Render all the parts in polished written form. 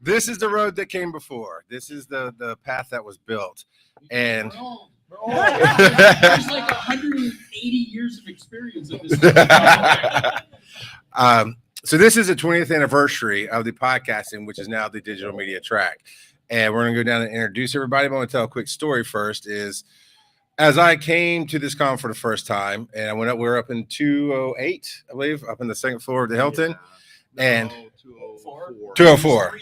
This is the road that came before. This is the path that was built. And there's like 180 years of experience in this. So this is the 20th anniversary of the podcasting, which is now the digital media track. And we're going to go down and introduce everybody. But I want to tell a quick story first is as I came to this con for the first time, and we were up in 208, I believe, up in the second floor of the Hilton. Yeah. And 204. 204.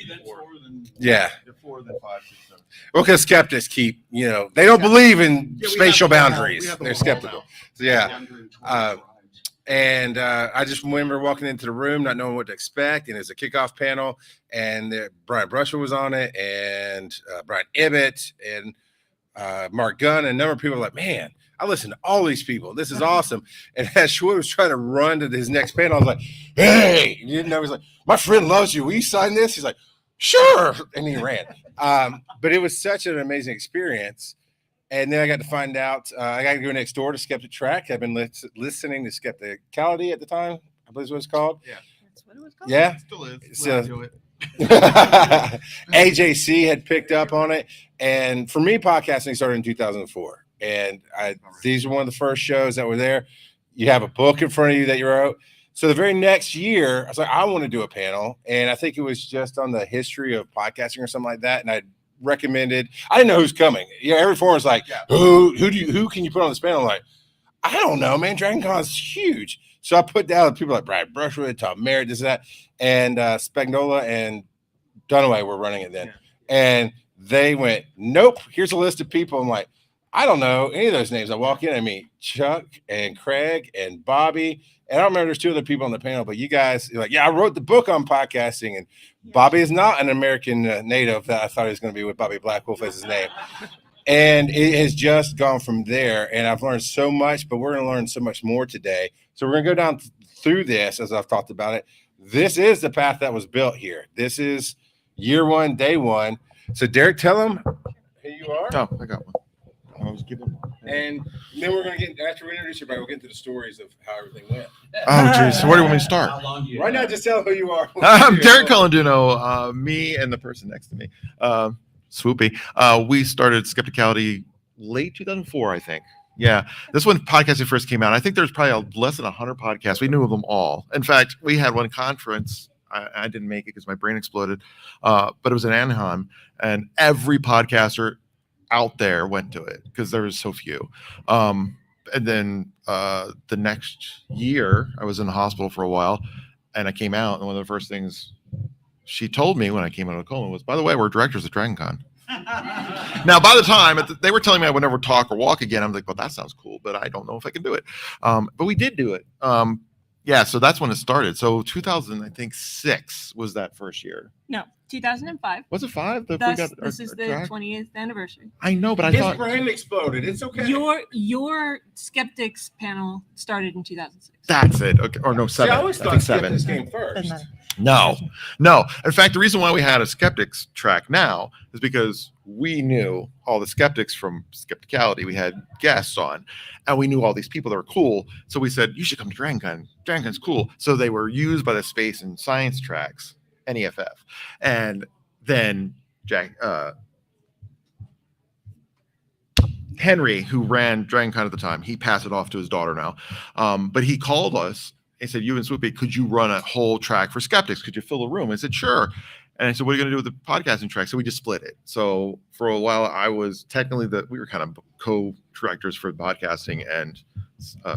Yeah. 4, then 5, 6, 7. Well, because skeptics keep, they don't believe in spatial boundaries. They're skeptical. So, yeah. And I just remember walking into the room, not knowing what to expect. And it's a kickoff panel, and Brian Brushwood was on it, and Brian Ibbett, and Mark Gunn, and a number of people were like, man, I listen to all these people. This is awesome. And as Schwood was trying to run to his next panel, I was like, hey, he's like, my friend loves you. Will you sign this? He's like, sure. And he ran. But it was such an amazing experience. And then I got to find out, I got to go next door to Skeptic Track. I've been listening to Skepticality at the time, I believe is what it's called. Yeah. That's what it was called? Yeah. It still is. So, AJC had picked up on it. And for me, podcasting started in 2004. And these are one of the first shows that were there. You have a book in front of you that you wrote. So the very next year, I was like, I want to do a panel. And I think it was just on the history of podcasting or something like that. And I recommended, I didn't know who's coming. Every forum was like, who can you put on this panel? I'm like, I don't know, man. Dragon Con is huge. So I put down people like Brian Brushwood, Tom Merritt, this, that, and Spagnola and Dunaway were running it then. Yeah. And they went, nope, here's a list of people. I'm like, I don't know any of those names. I walk in, I meet Chuck and Craig and Bobby. And I don't remember there's 2 other people on the panel, but you guys, you're like, yeah, I wrote the book on podcasting. And Bobby is not an American native that I thought he was going to be with. Bobby Blackwolf as his name. And it has just gone from there. And I've learned so much, but we're going to learn so much more today. So we're going to go down through this as I've talked about it. This is the path that was built here. This is year 1, day 1. So Derek, tell them who you are. Oh, I got one. I was giving one. And then we're going to get, after we introduce everybody, we'll get into the stories of how everything went. Oh, geez. So where do you want me to start? Right now, just tell them who you are. I'm Derek Colanduno. Me and the person next to me, Swoopy. We started Skepticality late 2004, I think. Yeah, this when podcasting first came out. I think there's probably less than 100 podcasts. We knew of them all. In fact, we had one conference. I didn't make it because my brain exploded, but it was in Anaheim, and every podcaster out there went to it because there was so few. And then the next year, I was in the hospital for a while, and I came out, and one of the first things she told me when I came out of the coma was, by the way, we're directors at Dragon Con. Now, by the time they were telling me I would never talk or walk again, I'm like, well, that sounds cool, but I don't know if I can do it. But we did do it. Yeah, so that's when it started. So 2000, I think 6 was that first year. No, 2005. Was it 5? This is the 20th anniversary. I know, but I his thought brain exploded. It's okay. Your skeptics panel started in 2006. That's it. Okay, or no, 7. See, I always thought Skeptics came first. No. In fact, the reason why we had a skeptics track now is because we knew all the skeptics from Skepticality. We had guests on, and we knew all these people that were cool. So we said, you should come to Dragon Con. Dragon Con's cool. So they were used by the space and science tracks, NEFF. And then Henry, who ran Dragon Con at the time, he passed it off to his daughter now. But he called us and said, you and Swoopy, could you run a whole track for skeptics? Could you fill a room? I said, sure. And I said, what are you going to do with the podcasting track? So we just split it. So for a while, I was technically we were kind of co-directors for podcasting and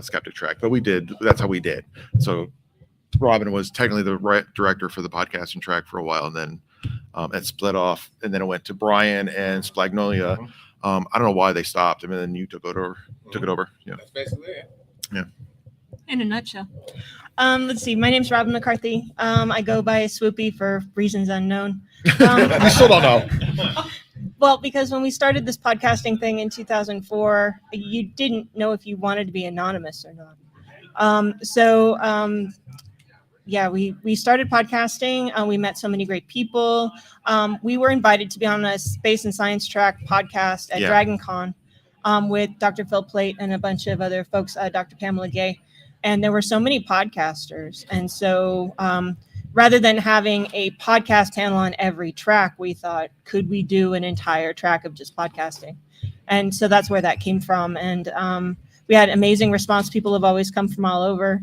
skeptic track, but that's how we did. So Robin was technically the director for the podcasting track for a while, and then it split off, and then it went to Brian and Splagnolia. I don't know why they stopped. I mean, then you took it over. Yeah. That's basically it. Yeah. In a nutshell. Let's see. My name's Robin McCarthy. I go by Swoopy for reasons unknown. I still don't know. Well, because when we started this podcasting thing in 2004, you didn't know if you wanted to be anonymous or not. We started podcasting. We met so many great people. We were invited to be on a space and science track podcast at Dragon Con with Dr. Phil Plate and a bunch of other folks, Dr. Pamela Gay. And there were so many podcasters. And so rather than having a podcast panel on every track, we thought, could we do an entire track of just podcasting? And so that's where that came from. And we had amazing response. People have always come from all over.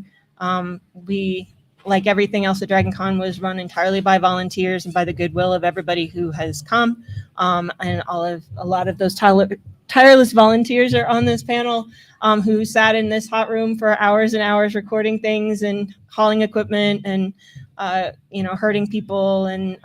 We, like everything else at Dragon Con, was run entirely by volunteers and by the goodwill of everybody who has come. And a lot of those tireless volunteers are on this panel, who sat in this hot room for hours and hours recording things and hauling equipment and herding people and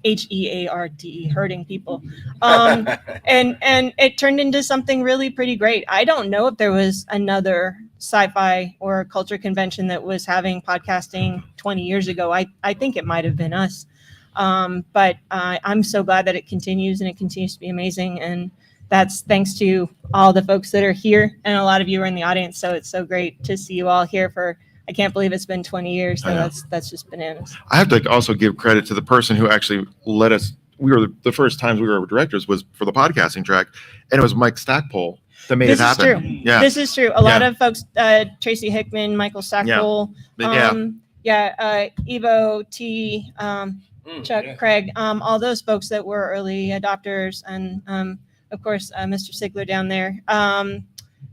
HEARD, hurting people. And it turned into something really pretty great. I don't know if there was another sci-fi or culture convention that was having podcasting 20 years ago. I think it might have been us. But I'm so glad that it continues, and it continues to be amazing. And that's thanks to all the folks that are here, and a lot of you are in the audience. So it's so great to see you all here for, I can't believe it's been 20 years. So that's just bananas. I have to also give credit to the person who actually let us. We were the first times we were directors was for the podcasting track, and it was Mike Stackpole that made it happen. This is true. Yeah, this is true. A lot of folks, Tracy Hickman, Michael Stackpole, Evo T, Chuck, Craig, all those folks that were early adopters, and of course, Mr. Sigler down there,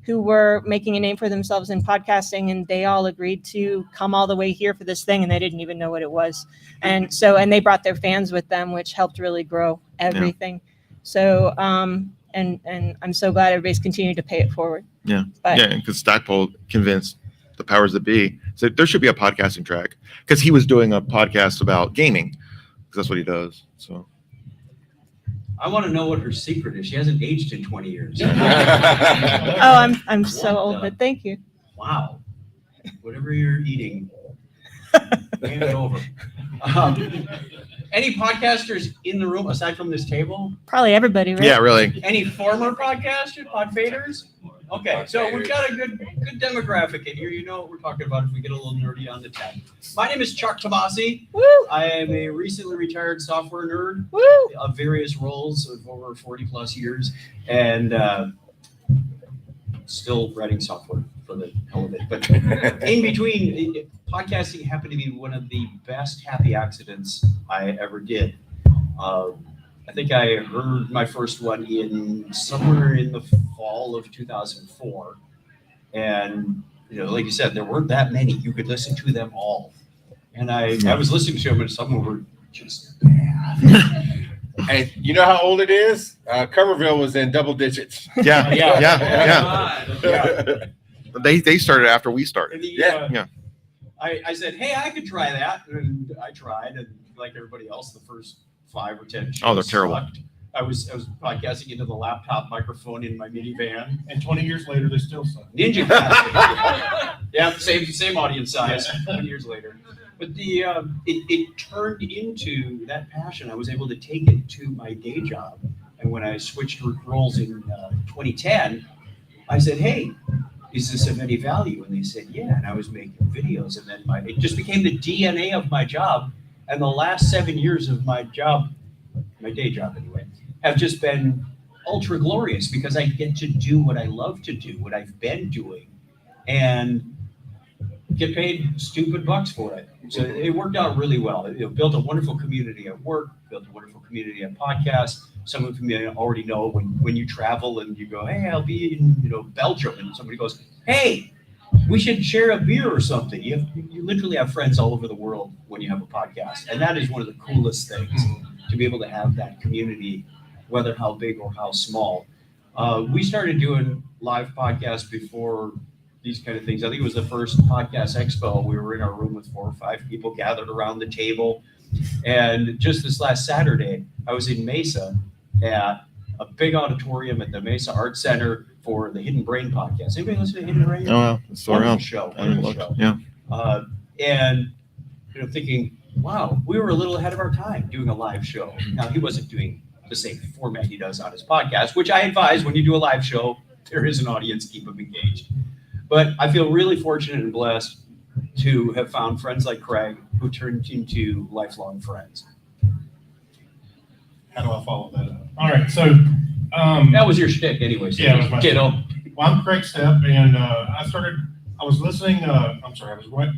who were making a name for themselves in podcasting, and they all agreed to come all the way here for this thing, and they didn't even know what it was. And they brought their fans with them, which helped really grow everything. Yeah. So, and I'm so glad everybody's continued to pay it forward. Yeah. Because Stackpole convinced the powers that be, so there should be a podcasting track, because he was doing a podcast about gaming, because that's what he does. So. I want to know what her secret is. She hasn't aged in 20 years. I'm so old, but thank you. Wow. Whatever you're eating, hand it over. Any podcasters in the room aside from this table? Probably everybody, right? Yeah, really. Any former podcasters, podfaders? Okay, so we've got a good demographic in here. You know what we're talking about if we get a little nerdy on the tech. My name is Chuck Tomasi. Woo! I am a recently retired software nerd. Woo! Of various roles of over 40 plus years, and still writing software for the hell of it. But in between, podcasting happened to be one of the best happy accidents I ever did. I think I heard my first one somewhere in the fall of 2004. And, like you said, there weren't that many. You could listen to them all. And I was listening to them, and some were just bad. And you know how old it is? Coverville was in double digits. Yeah. Yeah. They started after we started. I said, hey, I could try that. And I tried, and like everybody else, the first 5 or 10 shows they're terrible. sucked. I was podcasting into the laptop microphone in my minivan. And 20 years later, they still suck. Ninja Cast. Yeah, same audience size 20 years later. But it turned into that passion. I was able to take it to my day job. And when I switched roles in 2010, I said, hey, is this of any value? And they said, yeah. And I was making videos. And then it just became the DNA of my job. And the last 7 years of my job, my day job anyway, have just been ultra glorious because I get to do what I love to do, what I've been doing, and get paid stupid bucks for it. So it worked out really well. It built a wonderful community at work, built a wonderful community at podcasts. Some of you already know when you travel and you go, hey, I'll be in Belgium, and somebody goes, hey, we should share a beer or something. You literally have friends all over the world when you have a podcast. And that is one of the coolest things, to be able to have that community, whether how big or how small. We started doing live podcasts before these kind of things. I think it was the first podcast expo. We were in our room with 4 or 5 people gathered around the table. And just this last Saturday, I was in Mesa at a big auditorium at the Mesa Art Center for the Hidden Brain podcast. Anybody listen to Hidden Brain? Oh, it's still around. Show. Yeah. And thinking, wow, we were a little ahead of our time doing a live show. Now, he wasn't doing the same format he does on his podcast, which I advise when you do a live show, there is an audience, keep them engaged. But I feel really fortunate and blessed to have found friends like Craig who turned into lifelong friends. How do I follow that up? All right, so That was your shtick anyway. So Yeah, it was my kiddo. well, I'm Craig Stepp, and I was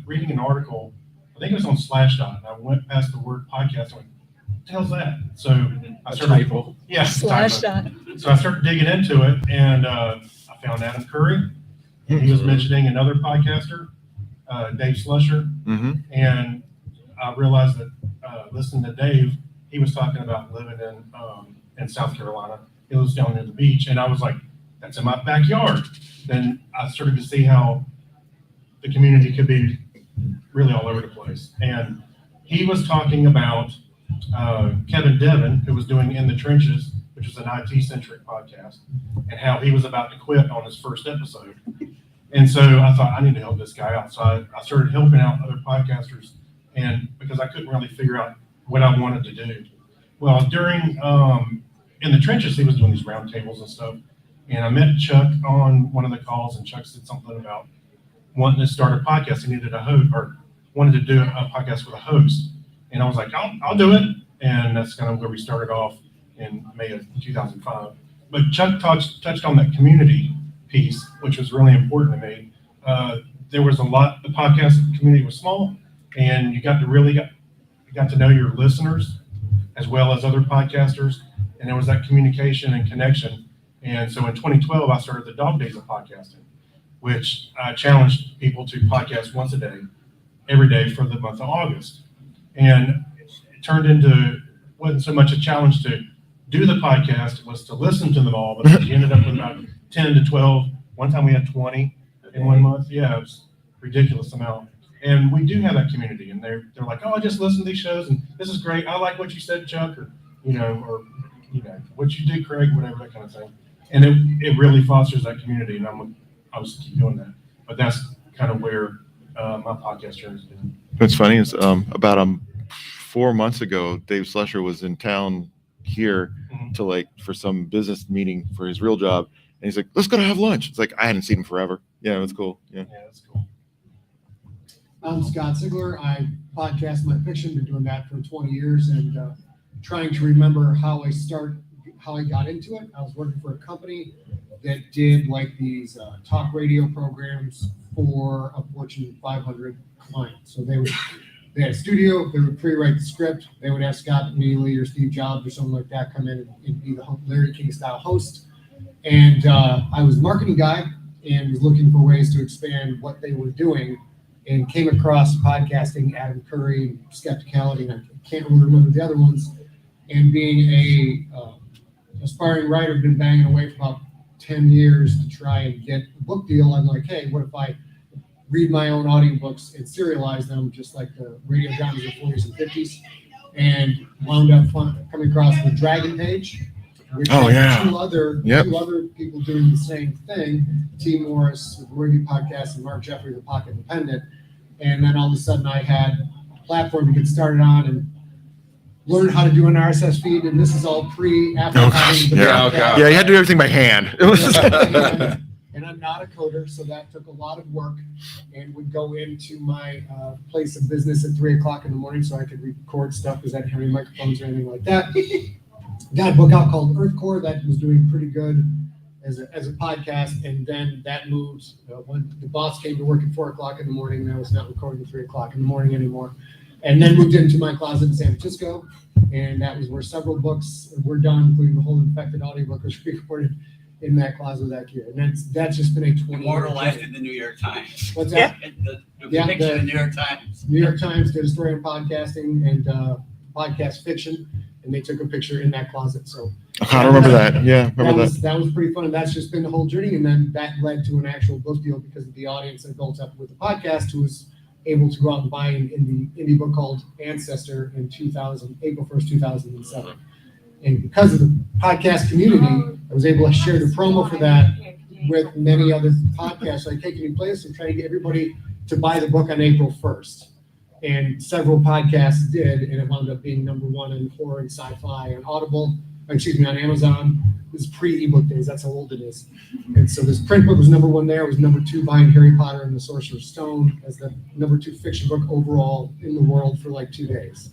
reading an article I think it was on Slashdot, and I went past the word podcast. I went, what the hell's that? So I started, yeah, it's a typo. Slashdot. So I started digging into it, and I found Adam Curry. And he was mentioning another podcaster, Dave Slusher, Mm-hmm. and I realized that listening to Dave, he was talking about living in South Carolina. He lives down near the beach, and I was like, that's in my backyard. Then I started to see how the community could be really all over the place. And he was talking about Kevin Devon, who was doing In the Trenches, which is an IT-centric podcast, and how he was about to quit on his first episode. And so I thought, I need to help this guy out. So I started helping out other podcasters, and because I couldn't really figure out what I wanted to do. Well, during In the Trenches, he was doing these roundtables and stuff. And I met Chuck on one of the calls, and Chuck said something about wanting to start a podcast. He needed a host, or wanted to do a podcast with a host. And I was like, I'll do it. And that's kind of where we started off in May of 2005. But Chuck touched on that community piece, which was really important to me. There was a lot, the podcast community was small, and you got to know your listeners as well as other podcasters. And there was that communication and connection. And so in 2012, I started the Dog Days of Podcasting, which I challenged people to podcast once a day, every day for the month of August. And it turned into, wasn't so much a challenge to do the podcast, it was to listen to them all, but you ended up with about 10 to 12. One time we had 20 in 1 month. Yeah, it was a ridiculous amount. And we do have that community, and they're like, oh, I just listened to these shows, and this is great. I like what you said, Chuck, or what you did, Craig, whatever, that kind of thing. And it really fosters that community, and I'm obviously keep doing that. But that's kind of where my podcast journey has been. What's funny is about 4 months ago, Dave Slusher was in town here for some business meeting for his real job, and he's like, let's go to have lunch. It's like, I hadn't seen him forever. Yeah, that's cool. Yeah, that's cool. I'm Scott Sigler. I podcast my fiction, been doing that for 20 years, and trying to remember how I got into it. I was working for a company that did like these talk radio programs for a Fortune 500 client. So they had a studio, they would pre-write the script, they would have Scott Neely or Steve Jobs or someone like that come in and be the Larry King style host. And I was a marketing guy and was looking for ways to expand what they were doing, and came across podcasting, Adam Curry, Skepticality, and I can't really remember the other ones. And being a aspiring writer, been banging away for about 10 years to try and get a book deal. I'm like, hey, what if I read my own audiobooks and serialize them just like the radio dramas of the 40s and 50s? And wound up coming across the Dragon Page, which had two other people doing the same thing, T. Morris with the Worthy Podcast and Mark Jeffrey, the Pocket Independent. And then all of a sudden I had a platform to get started on and learn how to do an RSS feed. And this is all after having the podcast. Yeah, you had to do everything by hand. And I'm not a coder, so that took a lot of work, and would go into my place of business at 3 o'clock in the morning so I could record stuff because I didn't have any microphones or anything like that. Got a book out called Earth Core that was doing pretty good as a podcast, and then that moved when the boss came to work at 4 o'clock in the morning, and I was not recording at 3 o'clock in the morning anymore. And then moved into my closet in San Francisco, and that was where several books were done, including the whole Infected audiobook was recorded in that closet that year. And that's just been a 20-year immortalized in the New York Times. What's that? The picture in the New York Times. New York Times did a story on podcasting and podcast fiction, and they took a picture in that closet. So I remember that. Yeah, remember that. That was pretty fun. And that's just been the whole journey. And then that led to an actual book deal because of the audience I built up with the podcast, who was able to go out and buy an indie book called Ancestor in April 1st, 2007. And because of the podcast community, I was able to share the promo for that with many other podcasts. Like, hey, can you play this? And try to get everybody to buy the book on April 1st. And several podcasts did, and it wound up being number one in horror and sci-fi on on Amazon. This is pre-ebook days. That's how old it is. And so this print book was number one there. It was number two behind Harry Potter and the Sorcerer's Stone as the number two fiction book overall in the world for like 2 days.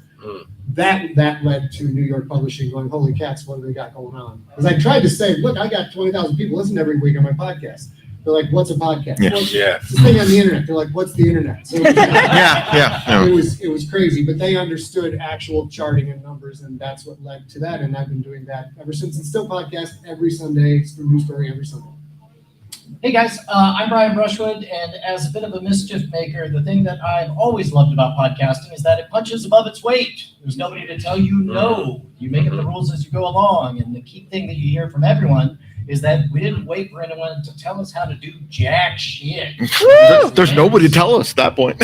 That led to New York Publishing going, holy cats, what do they got going on? Because I tried to say, look, I got 20,000 people listen every week on my podcast. They're like, "What's a podcast?" Yeah. Well, it's Yeah. this thing on the internet. They're like, "What's the internet?" So Yeah. it was crazy, but they understood actual charting and numbers, and that's what led to that. And I've been doing that ever since. It's still podcast every Sunday. It's from Newsbury every Sunday. Hey guys, I'm Brian Brushwood, and as a bit of a mischief maker, the thing that I've always loved about podcasting is that it punches above its weight. There's nobody to tell you no. You make up the rules as you go along, and the key thing that you hear from everyone is that we didn't wait for anyone to tell us how to do jack shit. There's nobody to tell us at that point.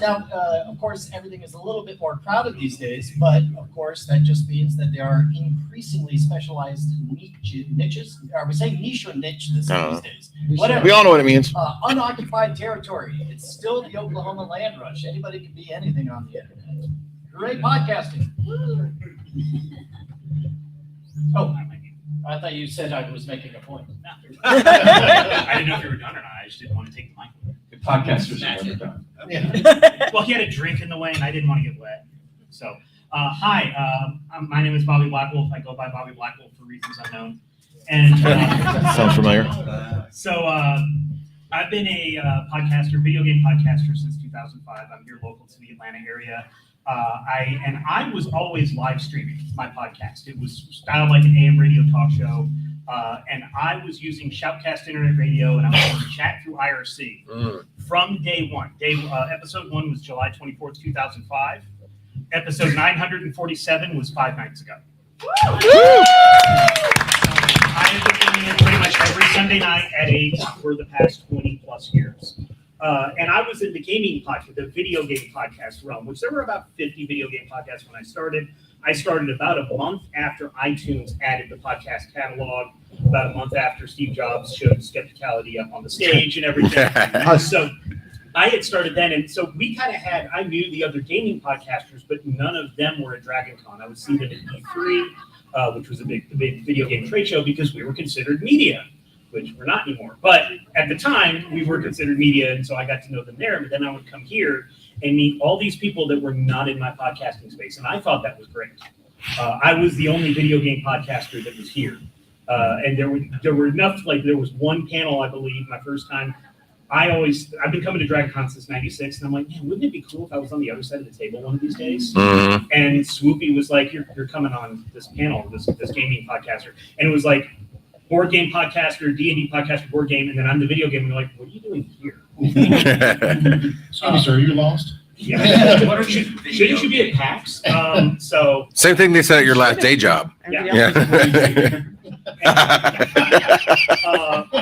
Now, of course, everything is a little bit more crowded these days, but of course, that just means that there are increasingly specialized niches. Are we saying niche or niche these days? Whatever. We all know what it means. Unoccupied territory. It's still the Oklahoma land rush. Anybody can be anything on the internet. Great podcasting. Oh, I thought you said I was making a point. I didn't know if you were done or not. I just didn't want to take the mic. The podcasters are never done. Yeah. Well, he had a drink in the way, and I didn't want to get wet. So, hi, my name is Bobby Blackwolf. I go by Bobby Blackwolf for reasons unknown. And Sounds familiar. so I've been a podcaster, video game podcaster since 2005. I'm here local to the Atlanta area. I was always live streaming my podcast. It was styled like an AM radio talk show. And I was using Shoutcast Internet Radio, and I was able to chat through IRC from day one. Episode 1 was July 24th, 2005. Episode 947 was 5 nights ago. I have been doing it pretty much every Sunday night at 8 for the past 20 plus years. And I was in the gaming podcast, the video game podcast realm, which there were about 50 video game podcasts when I started. I started about a month after iTunes added the podcast catalog, about a month after Steve Jobs showed Skepticality up on the stage and everything. So I had started then, and so we kind of had, I knew the other gaming podcasters, but none of them were at DragonCon. I would see them at E3, which was the big video game trade show, because we were considered media, which we're not anymore. But at the time, we were considered media, and so I got to know them there. But then I would come here and meet all these people that were not in my podcasting space, and I thought that was great. I was the only video game podcaster that was here, and there were enough. Like, there was one panel, I believe, my first time. I've been coming to DragonCon since '96, and I'm like, man, wouldn't it be cool if I was on the other side of the table one of these days? Mm-hmm. And Swoopy was like, you're coming on this panel, this gaming podcaster, and it was like, board game podcaster, D&D podcaster, board game, and then I'm the video game, and they're like, what are you doing here? Excuse me, sir, are you lost? Yeah. Shouldn't you be at PAX? So Same thing they said at your last day job. yeah.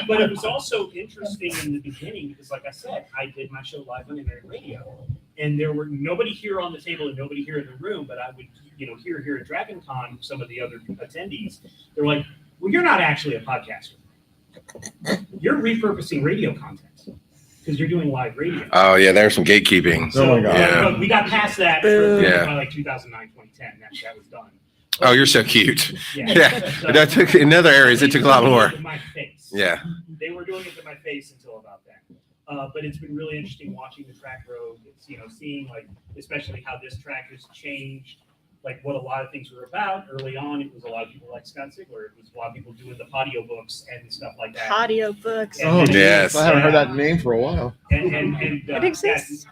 But it was also interesting in the beginning because, like I said, I did my show live on internet radio, and there were nobody here on the table and nobody here in the room, but I would, hear here at DragonCon, some of the other attendees, they're like, well, you're not actually a podcaster. You're repurposing radio content because you're doing live radio. Oh yeah, there's some gatekeeping. So, Oh my God. but we got past that by like 2009, 2010. That was done. Oh, you're so cute. Yeah. But that took in other areas. It took a lot more. To my face. Yeah. They were doing it to my face until about then. But it's been really interesting watching the track grow. It's, seeing like, especially how this track has changed, like what a lot of things were about. Early on, it was a lot of people like Scott Sigler. It was a lot of people doing the audio books and stuff like that. Audio books. And Oh, then- yes. I haven't heard that name for a while. And It exists.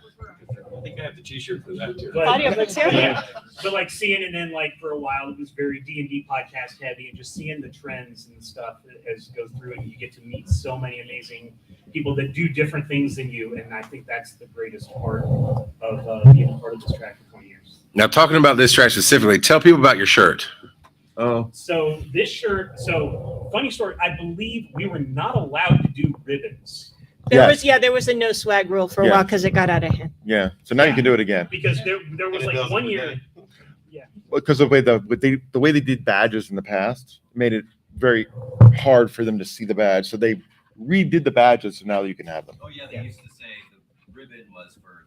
I think I have the t-shirt for that too. But, Audiobooks, yeah. But like seeing, and then like for a while it was very D&D podcast heavy, and just seeing the trends and stuff as you go through, and you get to meet so many amazing people that do different things than you, and I think that's the greatest part of being a part of this track for 20 years. Now, talking about this track specifically, tell people about your shirt. Oh, So this shirt, funny story, I believe we were not allowed to do ribbons There was a no swag rule for a Yeah. while because it got out of hand. yeah. So now you can do it again. because there was like 1 year. Because the way they did badges in the past made it very hard for them to see the badge. So they redid the badges, so now you can have them. Oh, yeah, they used to say the ribbon was for,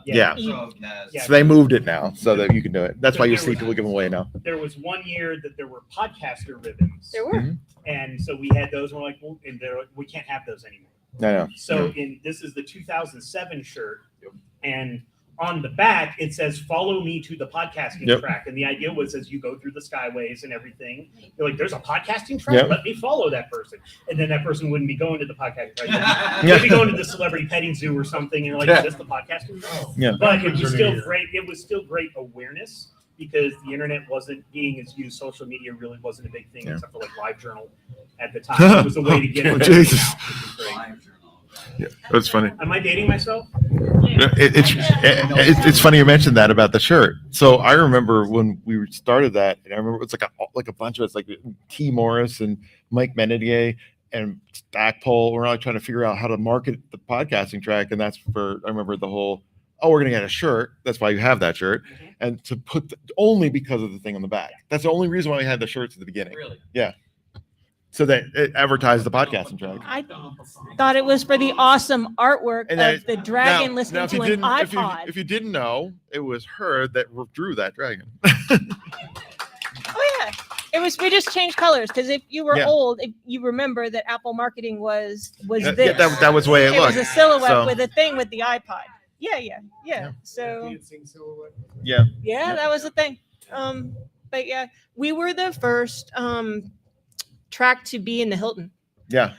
Yeah. protest. Yeah. So they moved it now so that you can do it. That's why you see people give them away now. There was 1 year that there were podcaster ribbons. There were. And so we had those. We're like, well, and we can't have those anymore. No. So this is the 2007 shirt, and on the back, it says, follow me to the podcasting Yep. track. And the idea was as you go through the skyways and everything, you're like, there's a podcasting track? Yep. Let me follow that person. And then that person wouldn't be going to the podcasting track. Yeah. They'd be going to the celebrity petting zoo or something. And you're like, Yeah. is this the podcasting track? Yeah. But it was still great. It was still great awareness because the internet wasn't being as used. Social media really wasn't a big thing Yeah. except for like LiveJournal at the time. It was a way to get Oh, it Jesus. out, which was great. Live journal. Yeah, that's funny. Am I dating myself? It's funny you mentioned that about the shirt. So I remember when we started that, and I remember it's like a bunch of us, like T. Morris and Mike Menedier and Stackpole. We're all trying to figure out how to market the podcasting track, and that's for I remember the whole. Oh, we're gonna get a shirt. That's why you have that shirt, and to put only because of the thing on the back. That's the only reason why we had the shirts at the beginning. Really? So that it advertised the podcasting track. I thought it was for the awesome artwork And then- of the dragon listening if you to an didn't- iPod. If you didn't know, it was her that drew that dragon. Oh yeah, it was. We just changed colors because if you were Yeah. old, if you remember that Apple marketing was Yeah, this. that was the way it It was looked. a silhouette So- with a thing with the iPod. Yeah. Yeah. So Dancing silhouette. Yeah. yeah, that was the thing. But yeah, we were the first track to be in the Hilton. Yeah.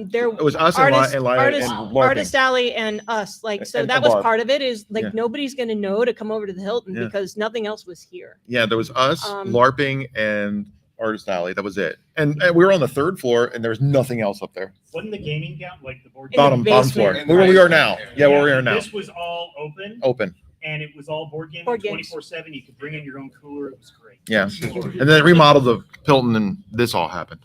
There It was us artist, and Lyle artist, and LARPing. artist Alley and us. Like so And that was Barb. part of it. Is like Yeah. nobody's gonna know to come over to the Hilton Yeah. because nothing else was here. Yeah, there was us, Um, LARPing, and Artist Alley. That was it. And we were on the third floor, and there was nothing else up there. Wasn't the gaming down like the board? In the Bottom floor. basement. Where we are now. Yeah, where we are now. This was all open Open. and it was all board gaming Board games. 24/7. You could bring in your own cooler. It was great. Yeah. And then they remodeled the Hilton, and this all happened.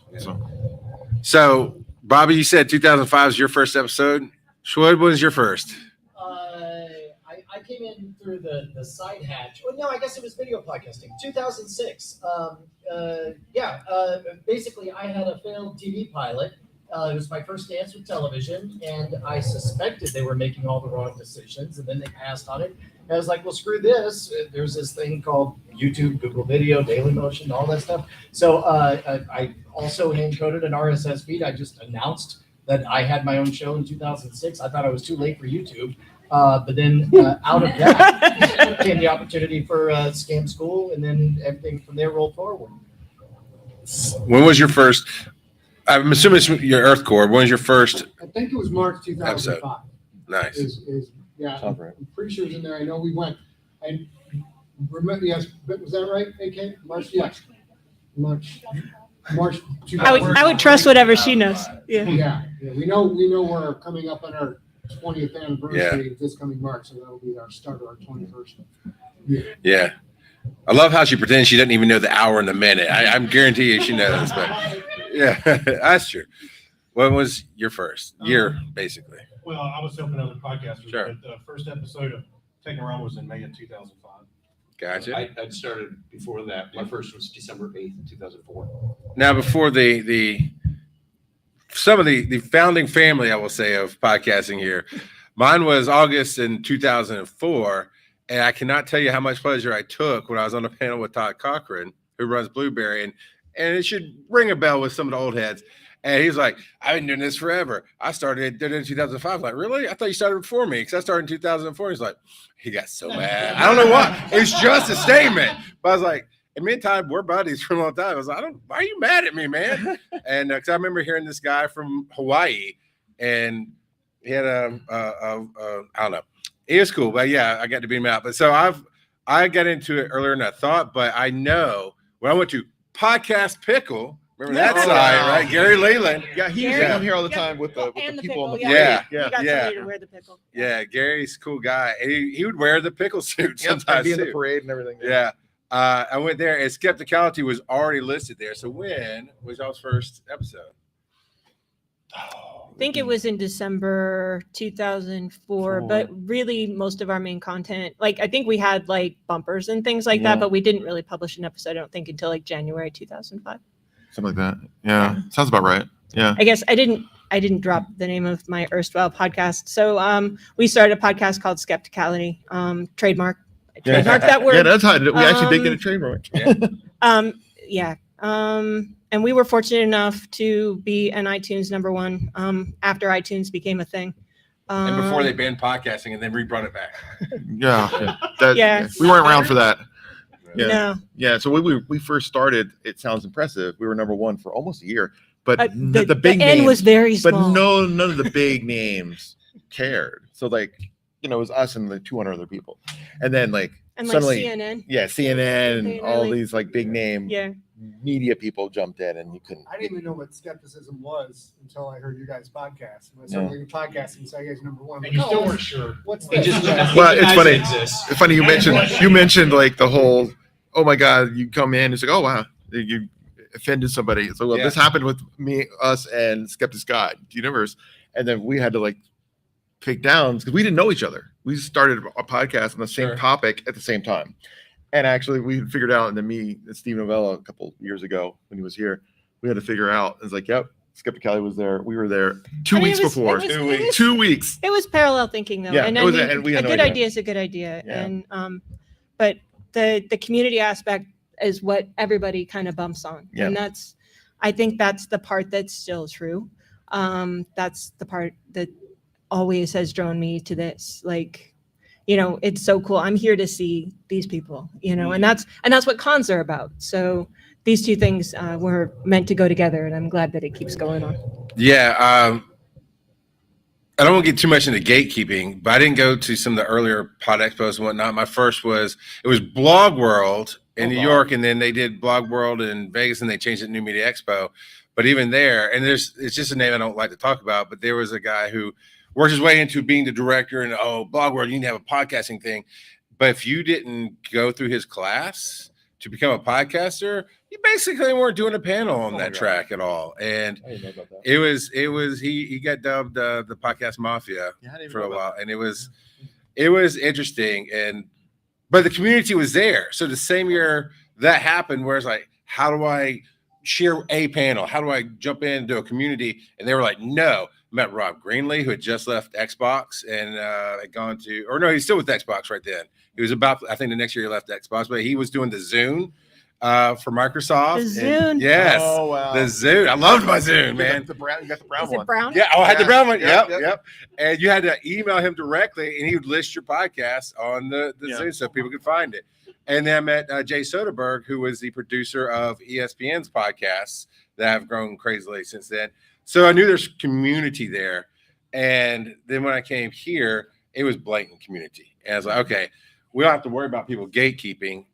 So, Bobby, you said 2005 was your first episode. Schwood, when was your first? I came in through the side hatch. Well, no, I guess it was video podcasting. 2006. Basically, I had a failed TV pilot. It was my first dance with television, and I suspected they were making all the wrong decisions, and then they passed on it. And I was like, well, screw this. There's this thing called YouTube, Google Video, Dailymotion, all that stuff. So I also hand-coded an RSS feed. I just announced that I had my own show in 2006. I thought I was too late for YouTube. But then out of that came the opportunity for Scam School, and then everything from there rolled forward. When was your first? I'm assuming it's your Earth Core. When was your first? I think it was March 2005. Nice. Yeah, Sounds right. I'm pretty sure it was in there. I know we went. I remember, yes, but was that right, AK? March, yes. March 2005. I would trust whatever she knows. Yeah. Yeah, we know we're coming up on our 20th anniversary this coming March, so that'll be our start of our 21st. Yeah. I love how she pretends she doesn't even know the hour and the minute. I'm guarantee you she knows, but yeah, that's true. When was your first year, basically? Well, I was helping other podcasters, Sure. but the first episode of Taking Around was in May of 2005. Gotcha. I'd started before that. My first was December 8th, 2004. Now, before some of the founding family, I will say, of podcasting here, mine was August in 2004, and I cannot tell you how much pleasure I took when I was on a panel with Todd Cochran, who runs Blueberry, and it should ring a bell with some of the old heads. And he's like, I've been doing this forever. I did it in 2005. I'm like, really? I thought you started before me because I started in 2004. He's like, he got so mad. I don't know why. It was just a statement. But I was like, and me and Todd, we're buddies for a long time. I was like, why are you mad at me, man? And because I remember hearing this guy from Hawaii, and he had I don't know. He was cool, but yeah, I got to beat him out. But so I got into it earlier than I thought, but I know when I went to Podcast Pickle, remember that Oh, side, wow. right? Gary Leland. Yeah, he used to come here all the time with the And the people on the pickle, board. yeah. Yeah. You got Yeah. somebody to wear the pickle. Yeah, Gary's a cool guy. And he would wear the pickle suit Yep, I'd sometimes be in the too. parade and everything. Yeah. I went there and Skepticality was already listed there. So when was y'all's first episode? I think it was in December 2004, but really most of our main content, like I think we had like bumpers and things like Yeah. that, but we didn't really publish an episode, I don't think, until like January 2005. Something like that. Yeah. Sounds about right. Yeah. I guess I didn't drop the name of my erstwhile podcast. So we started a podcast called Skepticality. Trademark that word. Yeah, that's how we actually did get a Um, trademark. Yeah. And we were fortunate enough to be an iTunes #1 after iTunes became a thing. And before they banned podcasting and then rebrought it back. Yeah. Yeah. We weren't around for that. Yeah. No. Yeah. So when we first started, it sounds impressive. We were #1 for almost a year, but The big end names, was very but small. none of the big names cared. So like, it was us and like 200 other people. And then like And like suddenly, CNN. yeah, CNN and They all really- these like big name Yeah. media people jumped in, and you couldn't. I didn't even know what skepticism was until I heard you guys podcast. When I started looking at podcasts and saw you guys #1, I'm And you like, still oh, weren't sure. what's It this? just- Well, it's Guys, funny. it exists. It's funny you mentioned like the whole, oh my God, you come in, it's like, oh wow, you offended somebody. So well, Yeah. this happened with us and Skeptic's Guide, Universe, and then we had to like take down because we didn't know each other. We started a podcast on the same Sure. topic at the same time, and actually we figured out, and then me and Steve Novella a couple years ago when he was here, we had to figure out. It's like, yep, Skepticality was there. We were there 2 I mean, weeks it was- before. it was- 2 it weeks. was- 2 weeks. It was parallel thinking though. Yeah, and it I was- mean, and we a had no good idea. idea is a good idea. Yeah. And but the community aspect is what everybody kind of bumps on. Yeah. And I think that's the part that's still true. That's the part that always has drawn me to this. Like, it's so cool. I'm here to see these people, and that's what cons are about. So these two things were meant to go together, and I'm glad that it keeps going on. Yeah. I don't want to get too much into gatekeeping, but I didn't go to some of the earlier pod expos and whatnot. My first was Blog World in New York, and then they did Blog World in Vegas, and they changed it to New Media Expo. But even there, and it's just a name I don't like to talk about, but there was a guy who worked his way into being the director, and Blog World, you need to have a podcasting thing. But if you didn't go through his class to become a podcaster, you basically weren't doing a panel on that track at all. And I didn't know about that. it was he got dubbed the podcast mafia for a while, and it was interesting. But the community was there. So the same year that happened, where it's like, how do I share a panel? How do I jump into a community? And they were like, no. Met Rob Greenlee, who had just left Xbox and had gone to, or no, he's still with Xbox right then. He was I think the next year he left Xbox, but he was doing the Zune for Microsoft. The And Zune? yes. Oh wow. The Zune. I loved my Zune, man. You got the brown Is it one. brown? Yeah, I had the Yeah. brown one. Yep, Yep. And you had to email him directly, and he would list your podcast on the Yeah. Zoom so people could find it. And then I met Jay Soderbergh, who was the producer of ESPN's podcasts that have grown crazily since then. So I knew there's community there. And then when I came here, it was blatant community. And I was like, okay, we don't have to worry about people gatekeeping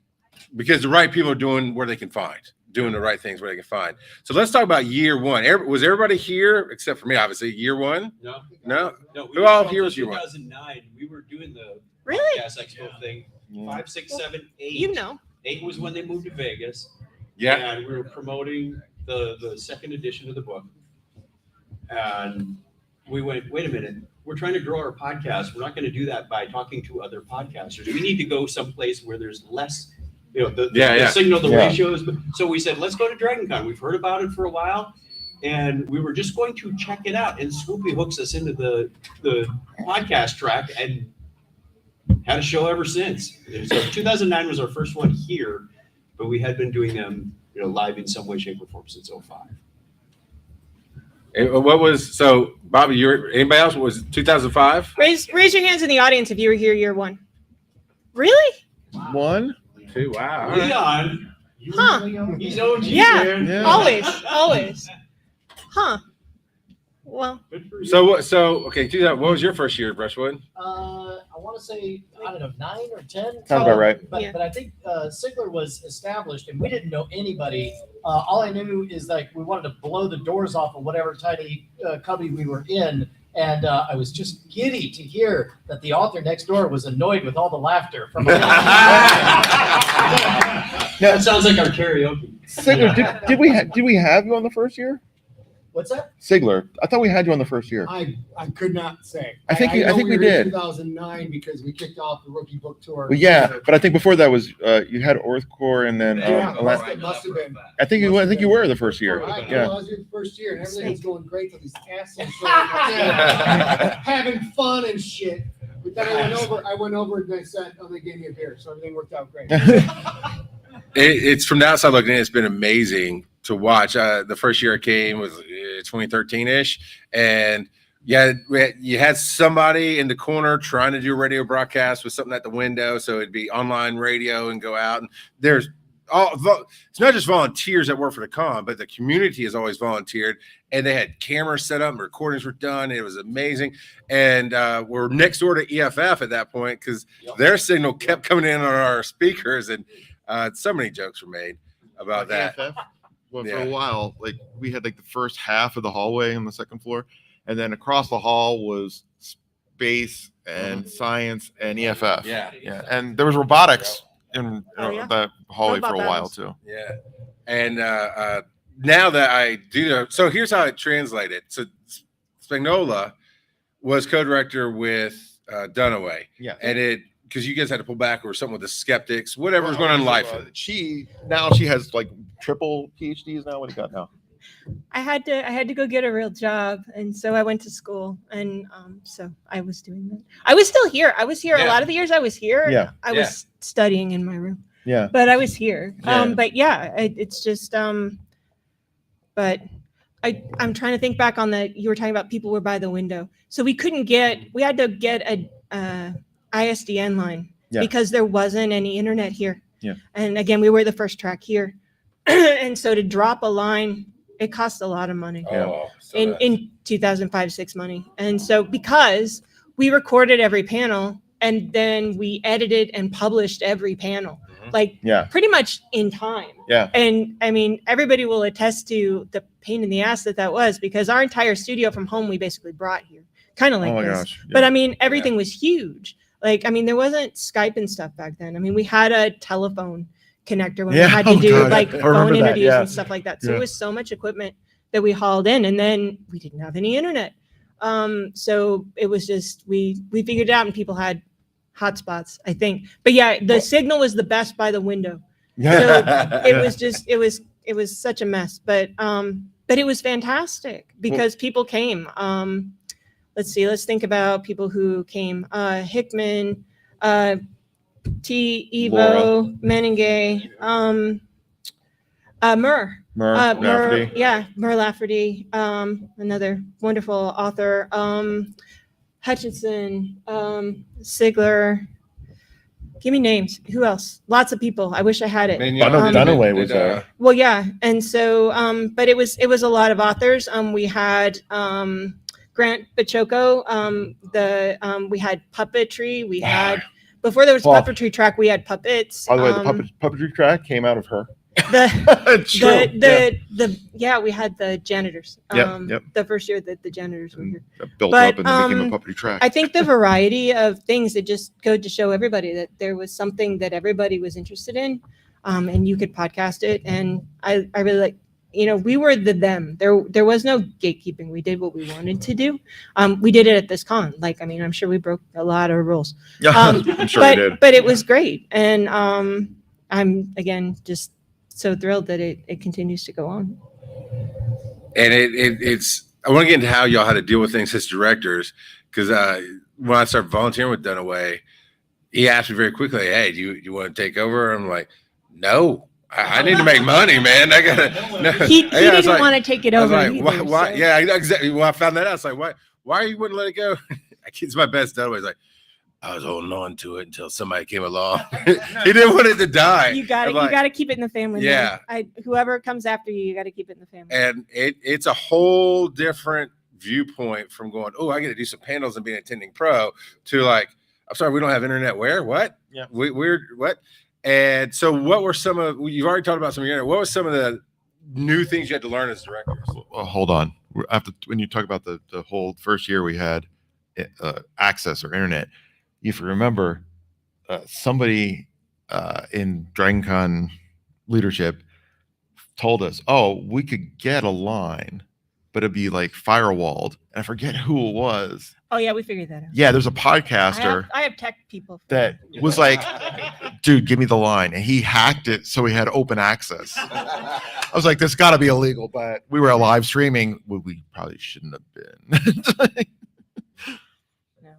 because the right people are doing where they can find, doing the right things where they can find. So let's talk about year one. Was everybody here except for me, obviously, year one? No. No? No, we Who were all from here was year one? 2009. We were doing the Really? podcast expo thing. 5, 6, 7, 8. 8 was when they moved to Vegas. Yeah. And we were promoting the second edition of the book. And we went, wait a minute, we're trying to grow our podcast. We're not going to do that by talking to other podcasters. We need to go someplace where there's less, the signal, the ratios. So we said, let's go to DragonCon. We've heard about it for a while. And we were just going to check it out. And Swoopy hooks us into the podcast track and had a show ever since. So 2009 was our first one here, but we had been doing them, live in some way, shape, or form since 2005. What was, so Bobby, anybody else, was 2005? Raise your hands in the audience if you were here year one. Really? 1, 2, wow. Leon, Huh. he's OG, Yeah. man. Yeah. Always. Huh. Well, Good for you. So okay, 2000, what was your first year at Brushwood? I want to say, I don't know, 9 or 10. Sounds about right. But, Yeah. but I think Sigler was established and we didn't know anybody. All I knew is like we wanted to blow the doors off of whatever tiny cubby we were in. And I was just giddy to hear that the author next door was annoyed with all the laughter from That sounds like our karaoke. Sigler, did we have you on the first year? What's that? Sigler, I thought we had you on the first year. I could not say. I think know we were in did. 2009 because we kicked off the rookie book tour. Well, yeah, but I think before that was you had Orthcore and then Yeah, Alas- it must have been. I think you were the first year. All right, Yeah. well, I was here the first year and everything was going great till these assholes started having fun and shit. But then I went over and they said, oh, they gave me a beer, so everything worked out great. It's from the outside looking in, it's been amazing to watch. The first year I came was 2013-ish, and Yeah, you had somebody in the corner trying to do a radio broadcast with something at the window, so it'd be online radio and go out. And there's it's not just volunteers that work for the con, but the community has always volunteered, and they had cameras set up and recordings were done. It was amazing. And we're next door to EFF at that point because their signal kept coming in on our speakers, and so many jokes were made about that. AFF, well, for a while, like we had like the first half of the hallway on the second floor, and then across the hall was space and science and EFF. Yeah. And there was robotics in the hallway Robot for a while battles. too. Yeah. And now that I do know, so here's how it translated. So Spagnola was co-director with Dunaway. Yeah. And because you guys had to pull back or something with the skeptics, whatever was going on in life. She has like triple PhDs now. What do you got now? I had to go get a real job, and so I went to school, and so I was doing that. I was still here. I was here a lot of the years I was here. Yeah. I was studying in my room. Yeah. But I was here. Yeah. But yeah, it's just but I'm trying to think back on you were talking about people were by the window. So we had to get a ISDN line because there wasn't any internet here. Yeah. And again, we were the first track here. And so to drop a line, it cost a lot of money in 2005-6 money. And so because we recorded every panel and then we edited and published every panel, pretty much in time. Yeah. And I mean, everybody will attest to the pain in the ass that was because our entire studio from home, we basically brought here kind of like this. Gosh. Yeah. But I mean, everything was huge. Like, I mean, there wasn't Skype and stuff back then. I mean, we had a telephone connector when we had to do phone interviews and stuff like that. So it was so much equipment that we hauled in, and then we didn't have any internet. So it was just we figured it out, and people had hotspots, I think. But yeah, the signal was the best by the window. So it was such a mess, but it was fantastic because people came. Let's think about people who came. Hickman, T. Evo, Meningay, Murr Lafferty, another wonderful author, Hutchinson, Sigler. Give me names. Who else? Lots of people. I wish I had it. Dunaway was there. Well, yeah, and so, but it was a lot of authors. We had Grant Bachoco. We had puppetry. We had. Before there was puppetry track, we had puppets. By the way, the puppetry track came out of her. We had the janitors. The first year that the janitors were here. That built up and then became a puppetry track. I think the variety of things that just go to show everybody that there was something that everybody was interested in, and you could podcast it. And I really like. We were them. There was no gatekeeping. We did what we wanted to do. We did it at this con. I'm sure we broke a lot of rules. I'm sure we did. But it was great. And I'm, again, just so thrilled that it continues to go on. And it's I want to get into how y'all had to deal with things as directors, because when I started volunteering with Dunaway, he asked me very quickly, "Hey, do you want to take over?" I'm like, "No. I need to make money, man. I gotta." No. He didn't want to take it over. I was like, why? So. Yeah, exactly. Well, I found that out. I was like, why you wouldn't let it go? It's my best Dunaway. He's like, I was holding on to it until somebody came along. He didn't want it to die. You got to keep it in the family. Yeah. Whoever comes after you got to keep it in the family. And it's a whole different viewpoint from going, oh, I got to do some panels and be an attending pro, to like, I'm sorry, we don't have internet where? What? Yeah. We're what? And so what were some of, you've already talked about some of your, what was some of the new things you had to learn as directors? Well, hold on. When you talk about the whole first year we had access or internet, if you remember, somebody in DragonCon leadership told us, oh, we could get a line, but it'd be like firewalled. And I forget who it was. Oh, yeah, we figured that out. Yeah, there's a podcaster. I have tech people. That was like, dude, give me the line. And he hacked it so he had open access. I was like, this got to be illegal. But we were live streaming. We probably shouldn't have been.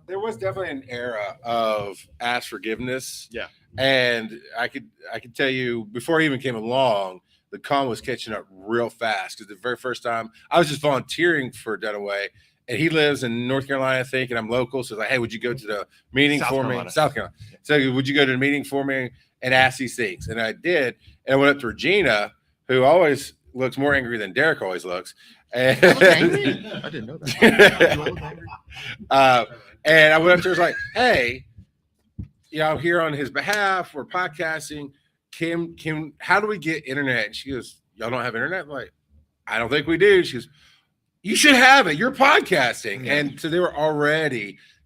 There was definitely an era of ask forgiveness. Yeah. And I could tell you, before he even came along, the con was catching up real fast, because the very first time I was just volunteering for Dunaway, and he lives in North Carolina, I think, and I'm local. So it's like, hey, would you go to the meeting South for me? Carolina. South Carolina. So would you go to the meeting for me and ask these things? And I did. And I went up to Regina, who always looks more angry than Derek always looks. And, I didn't know that. and I went up to her, was like, hey, I'm here on his behalf. We're podcasting. How do we get internet? And she goes, y'all don't have internet? I'm like, I don't think we do. She goes, you should have it. You're podcasting. Yeah. And so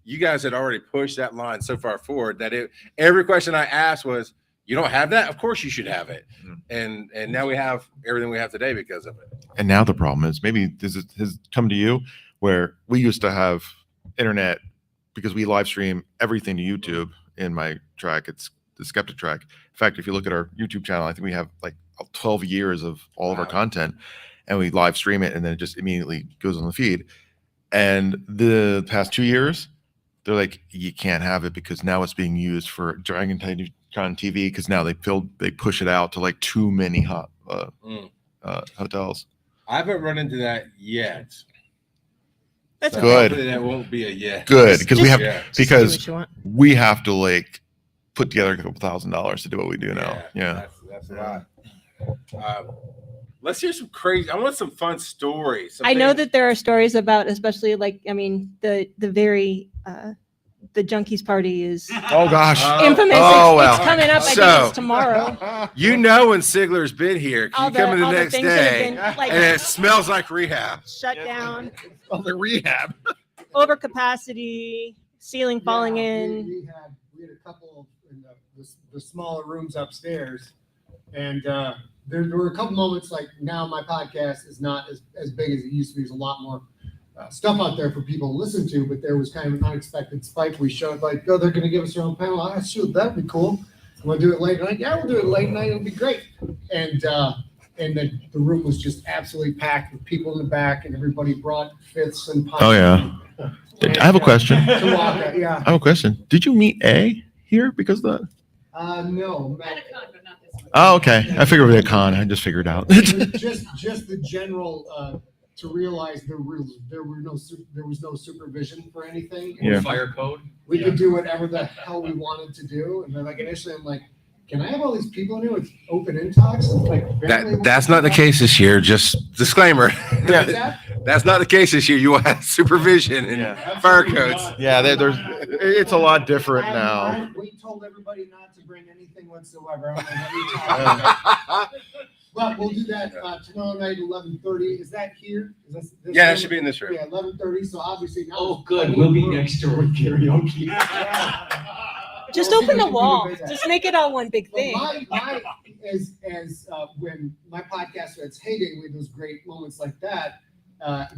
you guys had already pushed that line so far forward that every question I asked was, you don't have that? Of course you should have it. And now we have everything we have today because of it. And now the problem is maybe this has come to you where we used to have internet because we live stream everything to YouTube in my track. It's the Skeptic track. In fact, if you look at our YouTube channel, I think we have like 12 years of all of our content, and we live stream it, and then it just immediately goes on the feed. And the past 2 years, they're like, you can't have it because now it's being used for Dragon Con TV because now they push it out to like too many hotels. I haven't run into that yet. That's So good. hopefully that won't be a yet. Good, because we Just- have Yeah. because Do what you want. we have to like put together a couple $1,000s to do what we do now. Yeah. That's a lot. Let's hear some crazy. I want some fun stories. I know that there are stories about, especially like, I mean, the very the junkies party is Oh gosh. infamous. Oh, It's well. coming up. I So- think it's tomorrow. You know when Sigler's been here. You come in the next things that have day, been like and it smells like rehab. shut down, Oh, the rehab. overcapacity, ceiling falling in. We had a couple in the smaller rooms upstairs, and there were a couple moments like now my podcast is not as big as it used to be. There's a lot more stuff out there for people to listen to, but there was kind of an unexpected spike. We showed like, oh, they're going to give us their own panel. Ah, shoot, that'd be cool. Want to do it late night? Yeah, we'll do it late night. It'll be great. And the room was just absolutely packed with people in the back, and everybody brought fifths and pints. Oh, yeah. And, I have a question. Tawaka, yeah. I have a question. Did you meet A here because of that? No, Matt, Oh, okay. I figured it would be a con. I just figured out. just the general to realize there was no supervision for anything. Yeah. Fire code. We could do whatever the hell we wanted to do, and then like initially I'm like, can I have all these people in here with open intox? Like That's not the case this year. Just disclaimer. Yeah. That's not the case this year. You will have supervision and fire codes. Yeah, it's a lot different now. We told everybody not to bring anything whatsoever. I don't know what you're talking about. But we'll do that tomorrow night, 11:30. Is that here? Is this Yeah, that should be in this room. Yeah, 11:30. So obviously now. Oh, good. We'll be next door with karaoke. Just Well, open see, the we can wall. do that. Just make it all one big Well, thing. my when my podcast at its heyday, we had those great moments like that.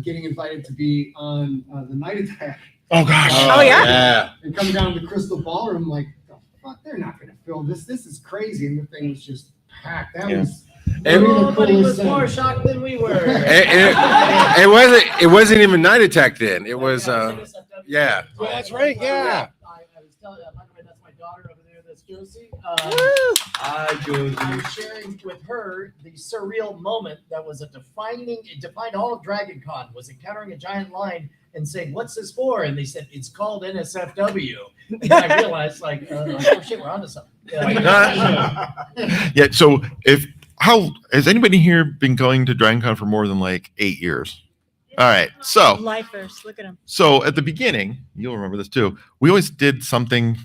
Getting invited to be on the Night Attack Oh gosh. Oh, yeah? and come down to Crystal Ballroom, like, the fuck, they're not going to fill this. This is crazy, and the thing was just packed. That Yeah. was. And- Nobody was more shocked than we were. It wasn't even Night Attack then. It was yeah. Oh, That's right. Yeah. I was telling you, by the way, that's my daughter over there. That's Josie. Woo! I was sharing with her the surreal moment that was it defined all of Dragon Con, was encountering a giant line and saying, "What's this for?" And they said, "It's called NSFW." And I realized, like, oh shit, we're onto something. Yeah. Yeah. So how has anybody here been going to Dragon Con for more than like 8 years? All right. So Lifers, look at them. So at the beginning, you'll remember this too. We always did something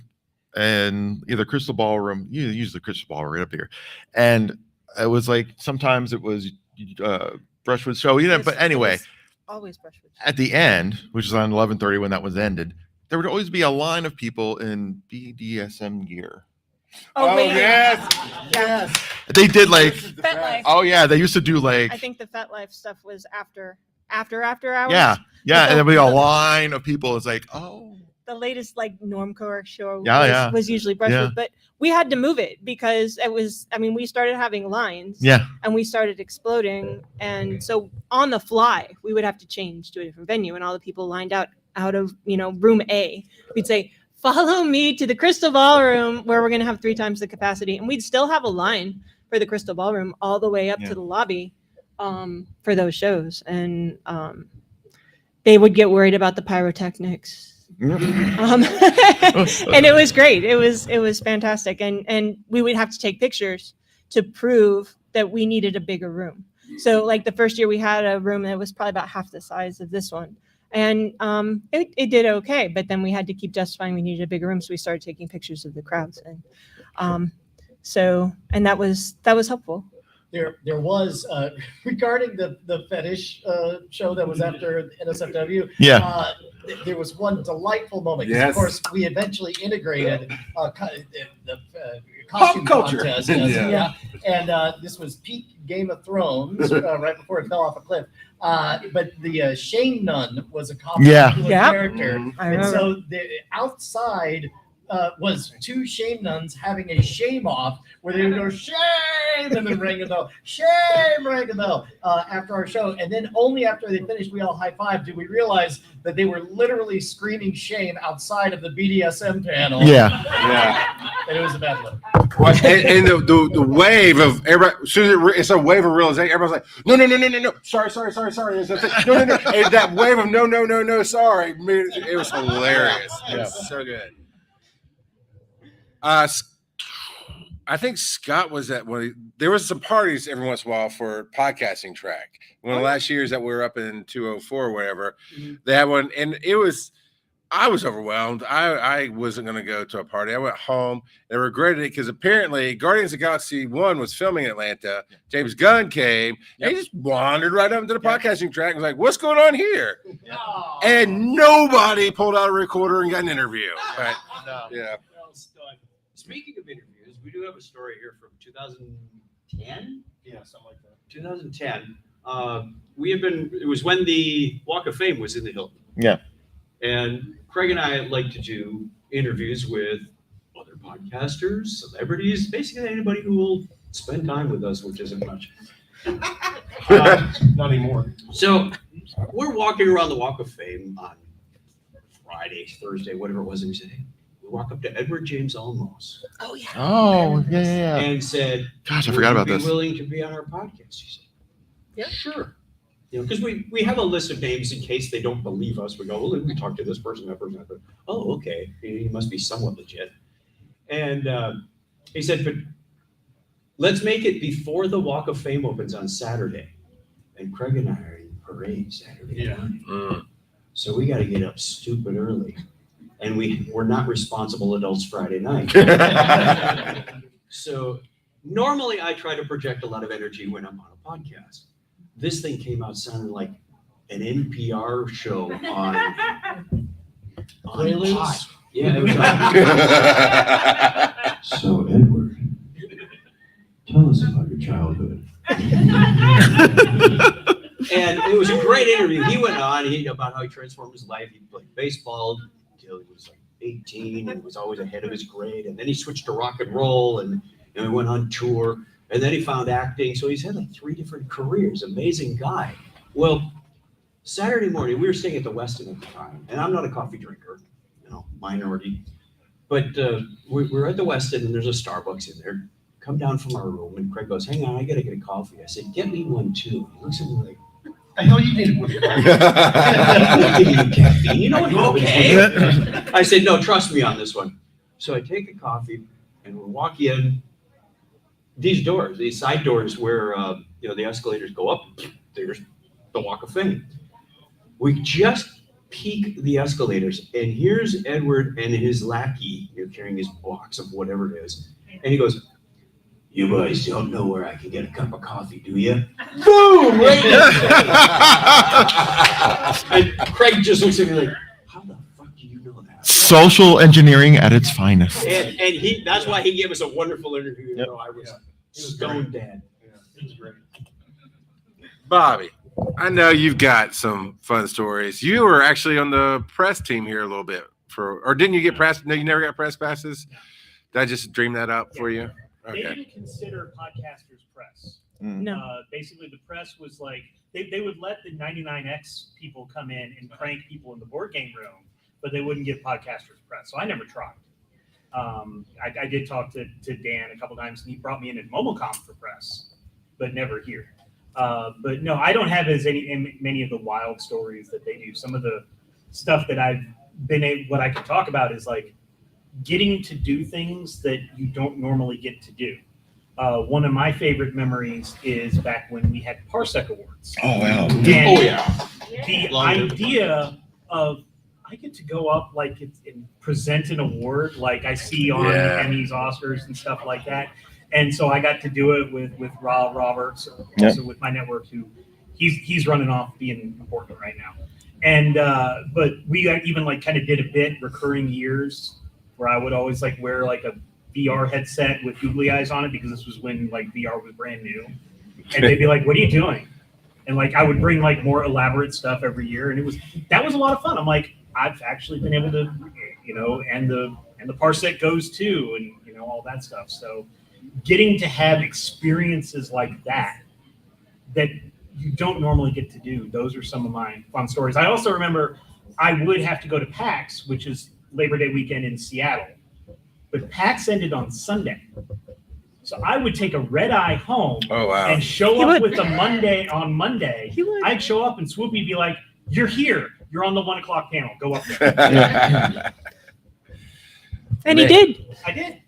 in either Crystal Ballroom, usually Crystal Ballroom right up here. And it was like, sometimes it was Brushwood show, but anyway, Always Brushwood. at the end, which is on 11:30 when that was ended, there would always be a line of people in BDSM gear. Oh, wait. Yes. They did like, FetLife. oh yeah, they used to do like, I think the FetLife stuff was after hours. yeah. But And there'd be a line of people. It's like, oh, The latest like normcore show was usually Brushwood, but we had to move it because we started having lines yeah. and we started exploding. And so on the fly, we would have to change to a different venue, and all the people lined out of, room A. We'd say, follow me to the Crystal Ballroom where we're going to have 3 times the capacity. And we'd still have a line for the Crystal Ballroom all the way up to the lobby for those shows. And they would get worried about the pyrotechnics. And it was great. It was fantastic. And we would have to take pictures to prove that we needed a bigger room. So like the first year we had a room that was probably about half the size of this one. And it did okay, but then we had to keep justifying we needed a bigger room. So we started taking pictures of the crowds. And and that was helpful. There was regarding the fetish show that was after NSFW. Yeah. There was one delightful moment. 'Cause Yes. Of course, we eventually integrated the Pop costume culture. contest. Yeah. And this was peak Game of Thrones, right before it fell off a cliff. But the Shane Nun was a comic Yeah. character. I And remember. so the outside was two shame nuns having a shame off where they would go shame and then ring a bell, shame, ring a bell after our show. And then only after they finished, we all high-fived, did we realize that they were literally screaming shame outside of the BDSM panel. Yeah. Yeah. And it was a bad look. Well, and the wave of everybody, as soon as it's a wave of realization, everybody's like, no, sorry. There's a thing. No. And that wave of no, sorry. It was hilarious. It was so good. I think Scott was at there was some parties every once in a while for podcasting track. One of the last years that we were up in 204 or whatever, they had one, and I was overwhelmed. I wasn't going to go to a party. I went home and regretted it because apparently Guardians of the Galaxy 1 was filming in Atlanta. James Gunn came and he just wandered right up to the podcasting track and was like, what's going on here? And nobody pulled out a recorder and got an interview. But, yeah. Speaking of interviews, we do have a story here from 2010. Yeah, something like that. 2010. It was when the Walk of Fame was in the Hilton. Yeah. And Craig and I like to do interviews with other podcasters, celebrities, basically anybody who will spend time with us, which isn't much. Not anymore. So we're walking around the Walk of Fame on Friday, Thursday, whatever it was, and we said, hey, we walk up to Edward James Olmos. Oh yeah. Oh, yeah. And said, Gosh, I forgot about would you this. be willing to be on our podcast? He said, yeah, sure. Because we have a list of names in case they don't believe us. We go, well, we talked to this person, that person, that person. Oh, okay. He must be somewhat legit. And he said, but let's make it before the Walk of Fame opens on Saturday. And Craig and I are in parade Saturday night. So we got to get up stupid early. And we're not responsible adults Friday night. So normally I try to project a lot of energy when I'm on a podcast. This thing came out sounding like an NPR show on Preludes? Yeah, it was So Edward, tell us about your childhood. And it was a great interview. He went on about how he transformed his life. He played baseball until he was like 18 and was always ahead of his grade. And then he switched to rock and roll and he went on tour. And then he found acting. So he's had like 3 different careers. Amazing guy. Well, Saturday morning, we were staying at the Westin at the time. And I'm not a coffee drinker, minority. But we're at the Westin and there's a Starbucks in there. Come down from our room and Craig goes, hang on, I got to get a coffee. I said, get me one too. He looks at me like, The hell you needed one. I'm not giving you caffeine. You know what happens when you- I said, no, trust me on this one. So I take a coffee and we walk in. These doors, these side doors where the escalators go up, there's the Walk of Fame. We just peek the escalators, and here's Edward and his lackey, carrying his box of whatever it is, and he goes, "You boys don't know where I can get a cup of coffee, do you?" Boom! Right there. And Craig just looks at me like, "How the fuck do you know that?" Social engineering at its finest. And that's why he gave us a wonderful interview, even though I was stone dead. Yeah, it was great. Bobby, I know you've got some fun stories. You were actually on the press team here a little bit or didn't you get press? No, you never got press passes? Did I just dream that up for you? They Okay. didn't consider podcasters press. No. Basically, the press was like, they would let the 99X people come in and prank people in the board game room, but they wouldn't give podcasters press. So I never tried. I did talk to Dan a couple times, and he brought me in at MomoCom for press, but never here. But no, I don't have many of the wild stories that they do. Some of the stuff that I've what I can talk about is like getting to do things that you don't normally get to do. One of my favorite memories is back when we had Parsec Awards. Oh wow! And yeah. the idea of I get to go up and present an award like I see on Emmys, Oscars, and stuff like that. And so I got to do it with Rob Roberts, also with my network, who he's running off being important right now. And but we even like kind of did a bit recurring years where I would always like wear like a VR headset with googly eyes on it because this was when like VR was brand new. And they'd be like, "What are you doing?" And like I would bring like more elaborate stuff every year, and that was a lot of fun. I'm like, I've actually been able to, and the Parsec goes too, and all that stuff. So getting to have experiences like that you don't normally get to do. Those are some of my fun stories. I also remember I would have to go to PAX, which is Labor Day weekend in Seattle, but PAX ended on Sunday. So I would take a red eye home and show up with on Monday. I'd show up and Swoopy would be like, "You're here. You're on the 1 o'clock panel. Go up there." And he did. I did.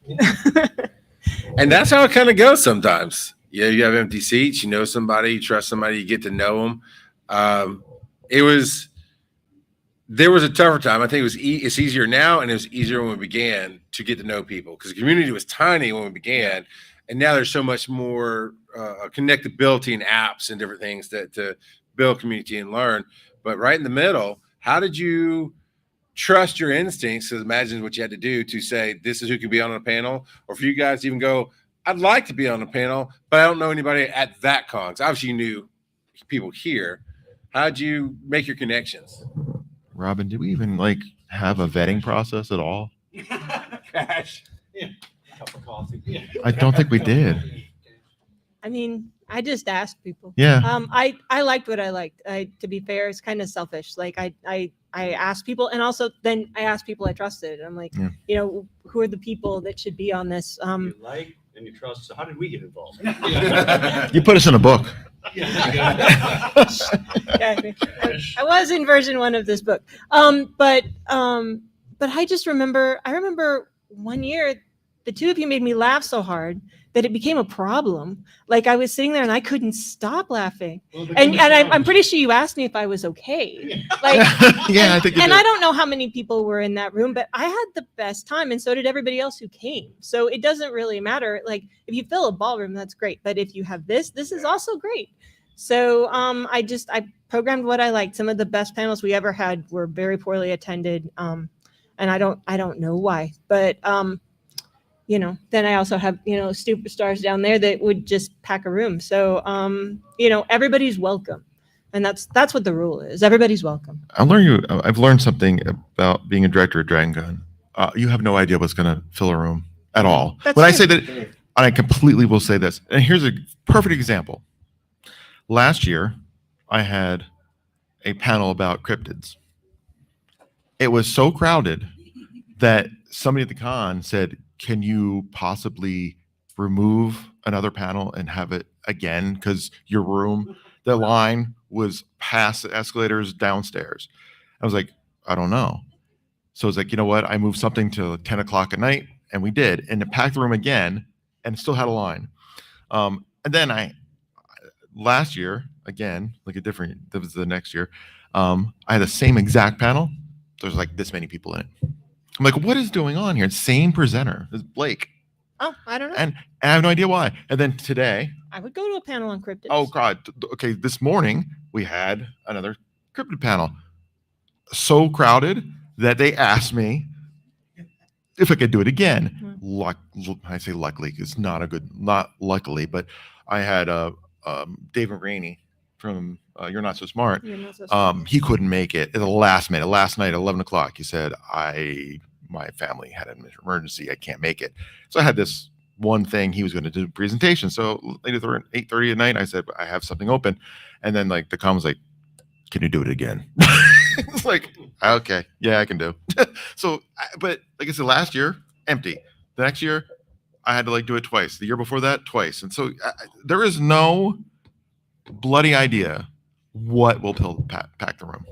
And that's how it kind of goes sometimes. Yeah, you have empty seats. You know somebody, you trust somebody, you get to know them. There was a tougher time. I think it's easier now, and it was easier when we began to get to know people because the community was tiny when we began, and now there's so much more connectability and apps and different things to build community and learn. But right in the middle, how did you trust your instincts? Because imagine what you had to do to say this is who can be on a panel, or for you guys to even go, I'd like to be on a panel, but I don't know anybody at that con. Because obviously you knew people here. How'd you make your connections? Robin, did we even like have a vetting process at all? Cash. Yeah. Cup of coffee. Yeah. I don't think we did. I mean, I just asked people. Yeah. I liked what I liked. To be fair, it's kind of selfish. Like I asked people, and also then I asked people I trusted. I'm like, who are the people that should be on this? You like and you trust. So how did we get involved? You put us in a book. Yeah, I was in version 1 of this book. But I just remember. I remember one year, the two of you made me laugh so hard that it became a problem. Like I was sitting there and I couldn't stop laughing. Well, and I'm pretty sure you asked me if I was okay. Like, yeah, I think. And I don't know how many people were in that room, but I had the best time, and so did everybody else who came. So it doesn't really matter. Like if you fill a ballroom, that's great. But if you have this is also great. So I programmed what I liked. Some of the best panels we ever had were very poorly attended. And I don't know why, but then I also have, superstars down there that would just pack a room. So, everybody's welcome. And that's what the rule is. Everybody's welcome. I've learned something about being a director at Dragon Con. You have no idea what's going to fill a room at all. I say that, and I completely will say this, and here's a perfect example. Last year, I had a panel about cryptids. It was so crowded that somebody at the con said, "Can you possibly remove another panel and have it again? Because your room, the line was past the escalators downstairs." I was like, "I don't know." So it's like, you know what? I moved something to 10 o'clock at night, and we did. And it packed the room again and still had a line. And then last year, again, that was the next year, I had the same exact panel. There's like this many people in it. I'm like, what is going on here? Same presenter. It's Blake. Oh, I don't know. And I have no idea why. And then today. I would go to a panel on cryptids. Oh, God. Okay, this morning we had another cryptid panel. So crowded that they asked me if I could do it again. I say luckily, because not luckily, but I had David Rainey from You're Not So Smart. He couldn't make it at the last minute. Last night at 11 o'clock, he said, my family had an emergency. I can't make it. So I had this one thing he was going to do a presentation. So later at 8:30 at night, I said, I have something open. And then like the com was like, can you do it again? It's like, okay, yeah, I can do. So, but like I said, last year, empty. The next year, I had to like do it twice. The year before that, twice. And so there is no bloody idea what will pack the room.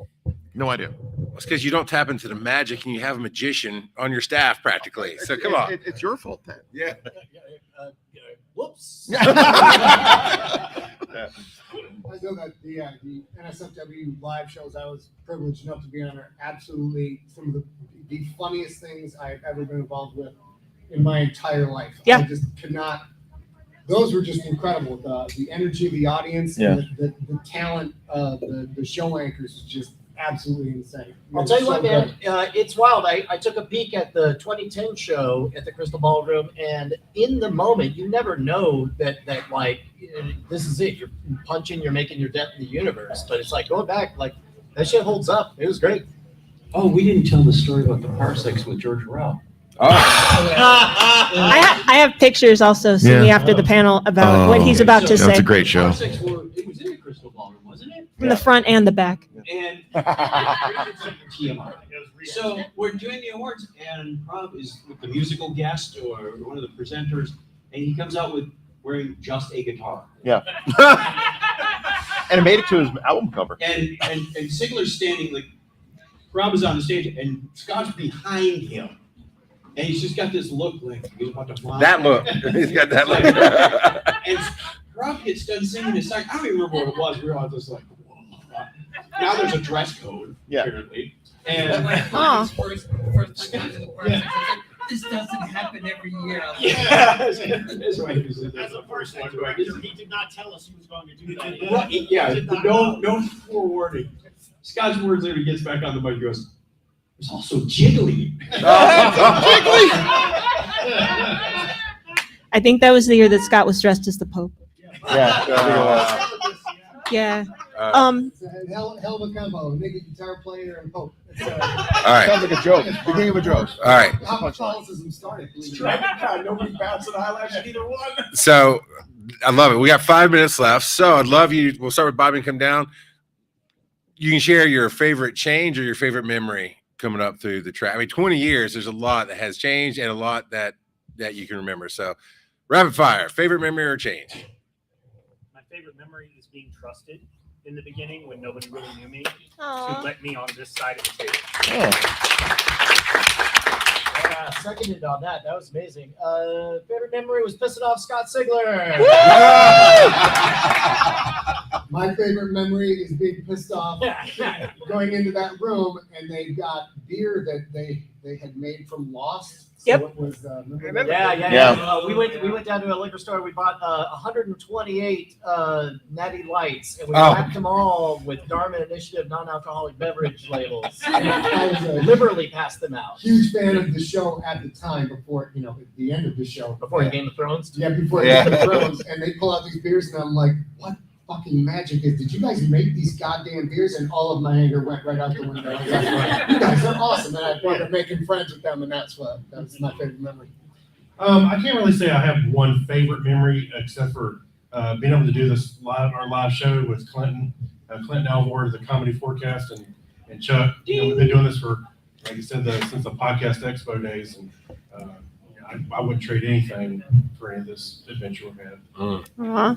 No idea. It's because you don't tap into the magic and you have a magician on your staff practically. So come on. It's your fault, Pat. Yeah. Whoops. I know that the NSFW live shows I was privileged enough to be on are absolutely some of the funniest things I've ever been involved with in my entire life. Yeah. I just could not. Those were just incredible. The energy of the audience, Yeah. and the talent of the show anchors is just absolutely insane. I'll tell you what, man, it's wild. I took a peek at the 2010 show at the Crystal Ballroom, and in the moment, you never know that like this is it. You're punching, you're making your dent in the universe. But it's like going back, like that shit holds up. It was great. Oh, we didn't tell the story about the parsecs with George Rao. Oh, I have pictures also. See me Yeah. after the panel about what he's about to That's say a great show. Parsecs it was in the Crystal Ballroom, wasn't it? from the front and the back. And TMI. So we're doing the awards, and Rob is with the musical guest or one of the presenters, and he comes out with wearing just a guitar. Yeah. And it made it to his album cover. And Sigler's standing, like, Rob is on the stage, and Scott's behind him. And he's just got this look like he's about to fly. that look. He's got that look. And Rob gets done singing his song. I don't even remember what it was. We were all just like, whoa. Now there's a dress code, apparently. And Oh. This doesn't happen every year. yeah, that's right. As a first director, he did not tell us he was going to do that. Right, yeah, no forewarning. Scott's words there, he gets back on the mic and goes, "There's also jiggly." I think that was the year that Scott was dressed as the Pope. Yeah. Yeah. It's a hell of a combo. Naked guitar player and Pope. All right. Sounds like a joke. Beginning of a joke. All right. How Catholicism started. believe it or not. God, nobody bounced an eyelash at either one. So I love it. We got 5 minutes left. So I'd love you. We'll start with Bobby and come down. You can share your favorite change or your favorite memory coming up through the track. I mean, 20 years, there's a lot that has changed and a lot that you can remember. So rapid fire, favorite memory or change? My favorite memory is being trusted in the beginning when nobody really knew me to Aw. let me on this side of the table. Yeah, seconded on that. That was amazing. Favorite memory was pissing off Scott Sigler. My favorite memory is being pissed off going into that room and they got beer that they had made from Lost. So Yep. it was, remember. Yeah. We went down to a liquor store. We bought 128 Natty Lights, and we wrapped them all with Dharma Initiative non-alcoholic beverage labels. I was a Liberally passed them out huge fan of the show at the time before, at the end of the show. before Game of Thrones. Yeah, before Yeah. Game of Thrones. And they pull out these beers and I'm like, what fucking magic is, did you guys make these goddamn beers? And all of my anger went right out the window. I was like, you guys are awesome. And I wound up making friends with them, and that's my favorite memory. I can't really say I have one favorite memory except for being able to do this our live show with Clinton Alvord of the Comedy Forecast and Chuck. We've been doing this for, like you said, since the Podcast Expo days, and I wouldn't trade anything for any of this adventure we've had. Aw.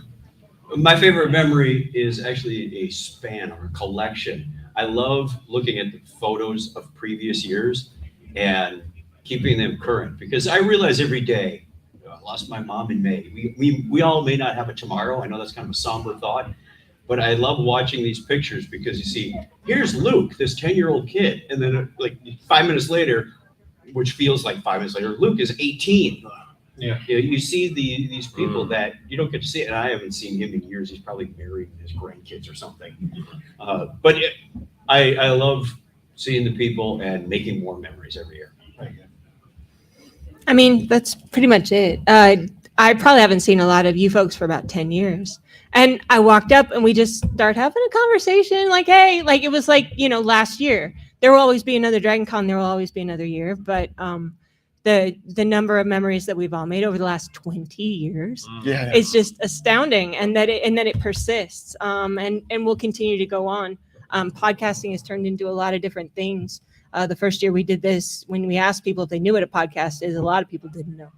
My favorite memory is actually a span or a collection. I love looking at the photos of previous years and keeping them current, because I realize every day, I lost my mom in May. We all may not have a tomorrow. I know that's kind of a somber thought, but I love watching these pictures because you see, here's Luke, this 10-year-old kid. And then like 5 minutes later, which feels like 5 minutes later, Luke is 18. Yeah. You see these people that you don't get to see, and I haven't seen him in years. He's probably married his grandkids or something. But I love seeing the people and making more memories every year. I mean, that's pretty much it. I probably haven't seen a lot of you folks for about 10 years. And I walked up and we just started having a conversation like, hey, like it was like, last year. There will always be another Dragon Con. There will always be another year. But the number of memories that we've all made over the last 20 years is just astounding. And that it persists and will continue to go on. Podcasting has turned into a lot of different things. The first year we did this, when we asked people if they knew what a podcast is, a lot of people didn't know.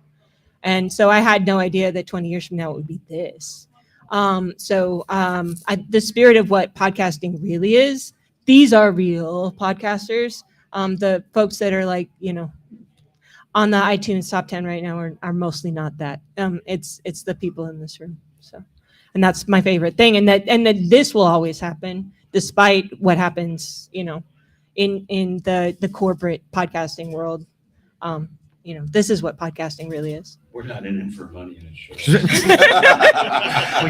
And so I had no idea that 20 years from now it would be this. The spirit of what podcasting really is, these are real podcasters. The folks that are like, on the iTunes top 10 right now are mostly not that. It's the people in this room. So, and that's my favorite thing. And that this will always happen despite what happens, in the corporate podcasting world. This is what podcasting really is. We're not in it for money in a show. We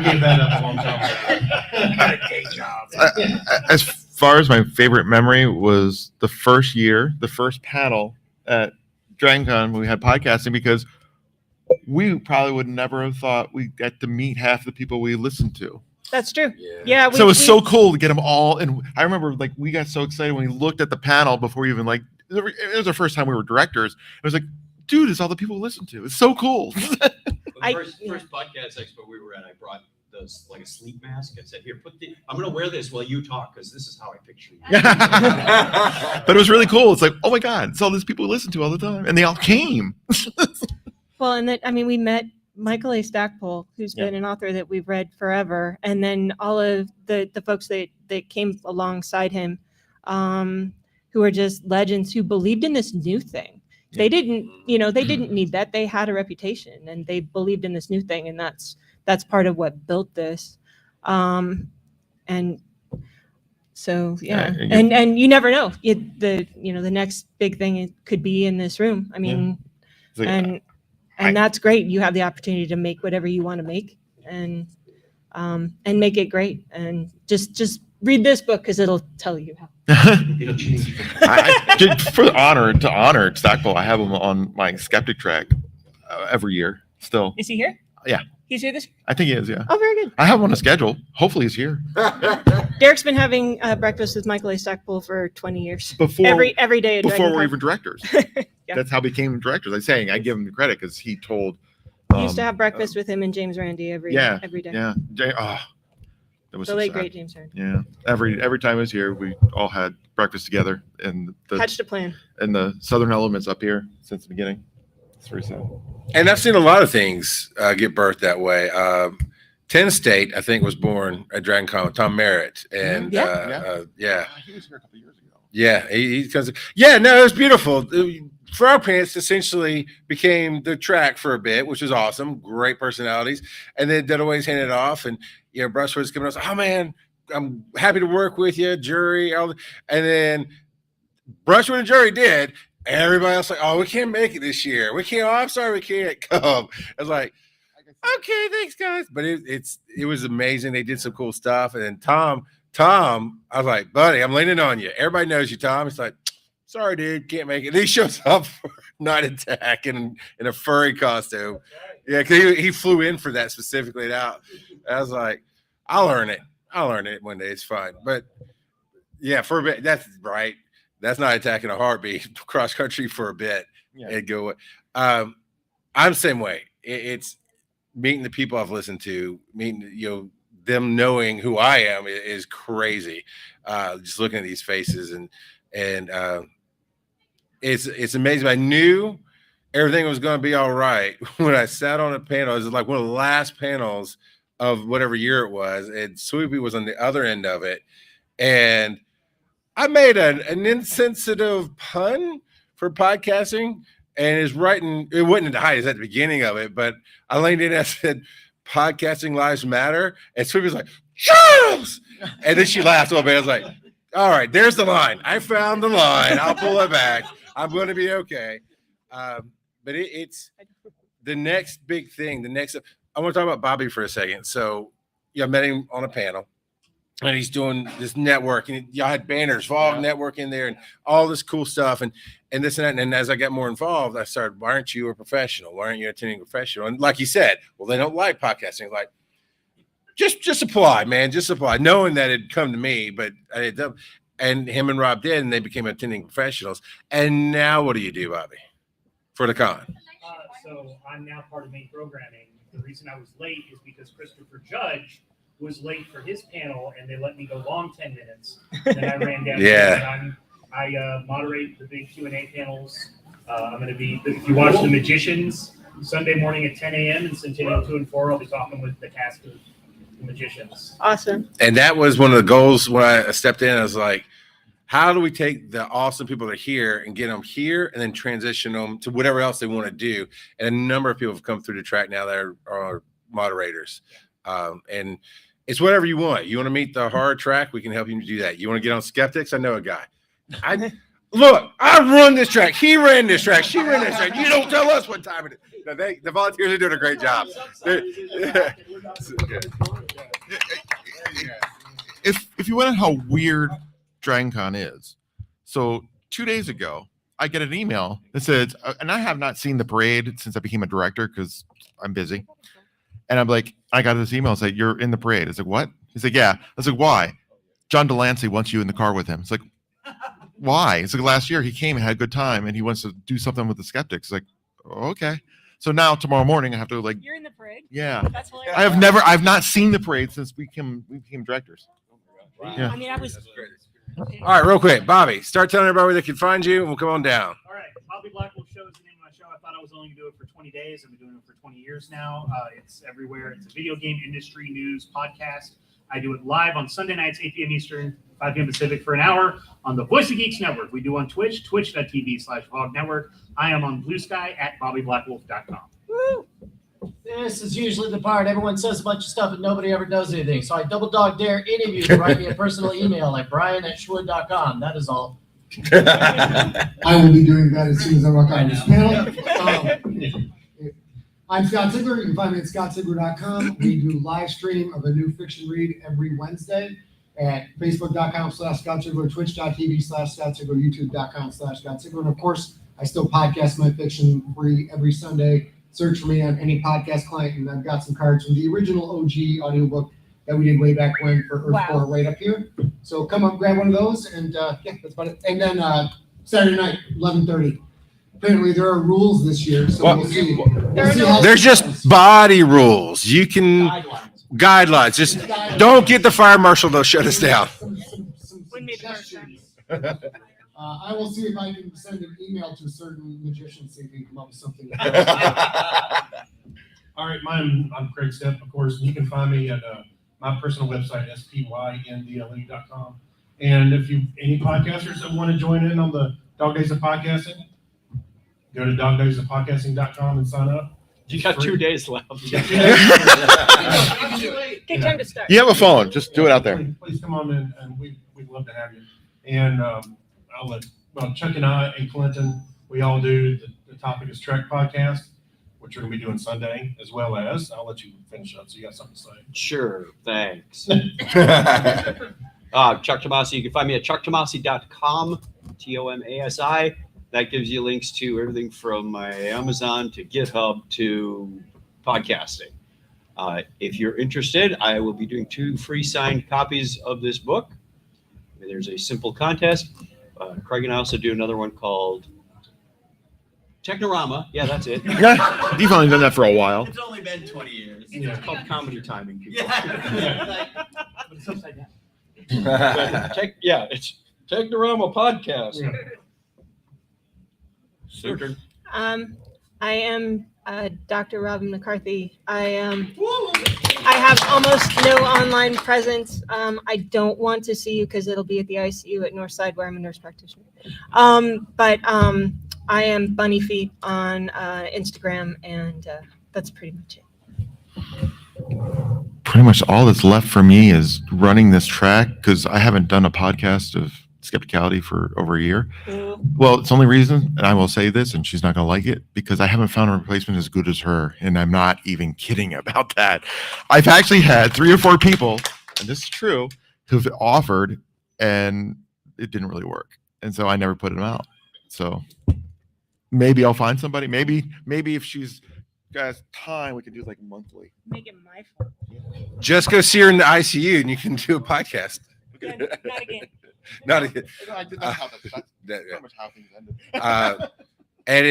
gave that up a long time ago. Got a day job. As far as my favorite memory was the first year, the first panel at DragonCon when we had podcasting, because we probably would never have thought we'd get to meet half the people we listened to. That's true. Yeah. Yeah. So it was so cool to get them all. And I remember we got so excited when we looked at the panel before we even it was our first time we were directors. It was like, dude, it's all the people we listened to. It's so cool. The first podcast expo we were at, I brought those like a sleep mask. I said, "Here, I'm going to wear this while you talk because this is how I picture you." But it was really cool. It's like, oh my God, it's all these people we listen to all the time, and they all came. Well, and we met Michael A. Stackpole, who's been an author that we've read forever, and then all of the folks that came alongside him, who are just legends who believed in this new thing. They didn't need that. They had a reputation and they believed in this new thing. And that's part of what built this. And so, yeah. And you never know the next big thing it could be in this room. I mean, and that's great. You have the opportunity to make whatever you want to make and make it great. And just read this book because it'll tell you how. It'll change. For the honor Stackpole, I have him on my skeptic track every year still. Is he here? Yeah. He's here this. I think he is. Yeah. Oh, very good. I have him on a schedule. Hopefully he's here. Derek's been having breakfast with Michael A. Stackpole for 20 years. Before every day. Before we're even directors. Yeah. That's how we became directors. I give him the credit because he told. We used to have breakfast with him and James Randi every day. Yeah. That was the so late sad. great James Randi. Yeah. Every time I was here, we all had breakfast together in Hatched a plan. in the southern elements up here since the beginning. It's very sad. And I've seen a lot of things get birthed that way. Tenn State, I think, was born at DragonCon with Tom Merritt. And He was here a couple years ago. Yeah, he comes. Yeah, no, it was beautiful. For our pants, essentially became the track for a bit, which was awesome. Great personalities, and then Dunaway's handed it off, and Brushwood's coming up. Oh man, I'm happy to work with you, Jury. And then Brushwood and Jury did. Everybody else like, oh, we can't make it this year. We can't. Oh, I'm sorry, we can't come. I was like, okay, thanks, guys. But it was amazing. They did some cool stuff, and then Tom, I was like, buddy, I'm leaning on you. Everybody knows you, Tom. It's like, sorry, dude, can't make it. And he shows up for Night Attack in a furry costume. Yeah, because he flew in for that specifically. And I was like, I'll earn it one day. It's fine. But yeah, for a bit, that's right. That's Night Attack in a heartbeat. Cross country for a bit and go. I'm the same way. It's meeting the people I've listened to, meeting them knowing who I am is crazy. Just looking at these faces and it's amazing. I knew everything was going to be all right when I sat on a panel. It was like one of the last panels of whatever year it was, and Swoopy was on the other end of it, and I made an insensitive pun for podcasting, and it's writing. It wasn't in the height; it's at the beginning of it, but I leaned in and I said, "Podcasting lives matter," and Swoopy was like, "Charles," and then she laughed a little bit. I was like, all right, there's the line. I found the line. I'll pull it back. I'm going to be okay. But it's the next big thing. I want to talk about Bobby for a second. So, I met him on a panel, and he's doing this networking. Y'all had banners, Vogue Network in there, and all this cool stuff, and this and that. And as I got more involved, I started, why aren't you a professional? Why aren't you attending a professional? And like you said, well, they don't like podcasting. Like, just apply, man. Just apply, knowing that it'd come to me, but I didn't. And him and Rob did, and they became attending professionals. And now, what do you do, Bobby, for the con? So I'm now part of main programming. The reason I was late is because Christopher Judge was late for his panel, and they let me go long 10 minutes. Then I ran down. Yeah. I moderate the big Q&A panels. I'm going to be. If you watch The Magicians Sunday morning at 10 a.m. in Centennial 2 and 4, I'll be talking with the cast of magicians. Awesome. And that was one of the goals when I stepped in. I was like, how do we take the awesome people that are here and get them here and then transition them to whatever else they want to do? And a number of people have come through the track now that are moderators. And it's whatever you want. You want to meet the hard track? We can help you do that. You want to get on Skeptics? I know a guy. Look, I run this track. He ran this track. She ran this track. You don't tell us what time it is. No, the volunteers are doing a great job. If you wonder how weird DragonCon is, so 2 days ago, I get an email that says, and I have not seen the parade since I became a director because I'm busy. And I'm like, I got this email saying, you're in the parade. It's like, what? He's like, yeah. I was like, why? John Delancey wants you in the car with him. It's like, why? It's like last year he came and had a good time and he wants to do something with the Skeptics. It's like, okay. So now tomorrow morning I have to like, You're in the parade. yeah. That's hilarious. I've not seen the parade since we became directors. Yeah. I mean, I was. All right, real quick, Bobby, start telling everybody where they can find you and we'll come on down. All right, Bobby Blackwell Show is the name of my show. I thought I was only going to do it for 20 days. I've been doing it for 20 years now. It's everywhere. It's a video game industry news podcast. I do it live on Sunday nights, 8 p.m. Eastern, 5 p.m. Pacific for an hour on the Voice of Geeks Network. We do on Twitch, twitch.tv/VOG Network. I am on Blue Sky at BobbyBlackwolf.com. Woo! This is usually the part everyone says a bunch of stuff and nobody ever does anything. So I double dog dare any of you to write me a personal email at brian@schwood.com. That is all. I will be doing that as soon as I walk out of this panel. I'm Scott Ziegler. You can find me at scottziegler.com. We do live stream of a new fiction read every Wednesday at facebook.com/Scott Ziegler, twitch.tv/Scott Ziegler, youtube.com/Scott Ziegler. And of course, I still podcast my fiction free every Sunday. Search for me on any podcast client, and I've got some cards from the original OG audiobook that we did way back when for Earth 4 right up here. So come up, grab one of those, and yeah, that's about it. And then Saturday night, 11:30. Apparently there are rules this year, so we'll see. There's just body rules. You can guidelines. Just don't get the fire marshal; they'll shut us down. I will see if I can send an email to a certain magician, see if he can come up with something. All right, I'm Craig Stepp, of course, and you can find me at my personal website, spyndle.com. And if any podcasters that want to join in on the Dog Days of Podcasting, go to dogdaysofpodcasting.com and sign up. You got 2 days left. Good time to start. You have a phone. Just do it out there. Please come on in, and we'd love to have you. And Chuck and I and Clinton, we all do the Topic is Trek podcast, which we're going to be doing Sunday, as well as, I'll let you finish up, so you got something to say. Sure, thanks. Chuck Tomasi, you can find me at chucktomasi.com, Tomasi. That gives you links to everything from my Amazon to GitHub to podcasting. If you're interested, I will be doing 2 free signed copies of this book. There's a simple contest. Craig and I also do another one called Technorama. Yeah, that's it. You've only done that for a while. It's only been 20 years. It's called Comedy Timing. Yeah. But it's upside down. It's Technorama podcast. Super. I am Dr. Robin McCarthy. I have almost no online presence. I don't want to see you because it'll be at the ICU at Northside where I'm a nurse practitioner. But I am Bunny Feet on Instagram, and that's pretty much it. Pretty much all that's left for me is running this track because I haven't done a podcast of Skepticality for over a year. Well, it's the only reason, and I will say this, and she's not going to like it, because I haven't found a replacement as good as her, and I'm not even kidding about that. I've actually had 3 or 4 people, and this is true, who've offered, and it didn't really work, and so I never put them out. So maybe I'll find somebody. Maybe if she's got time, we can do like monthly. Make it my fault. Just go see her in the ICU, and you can do a podcast. Yeah, not again. Not again. That's pretty much how things ended. And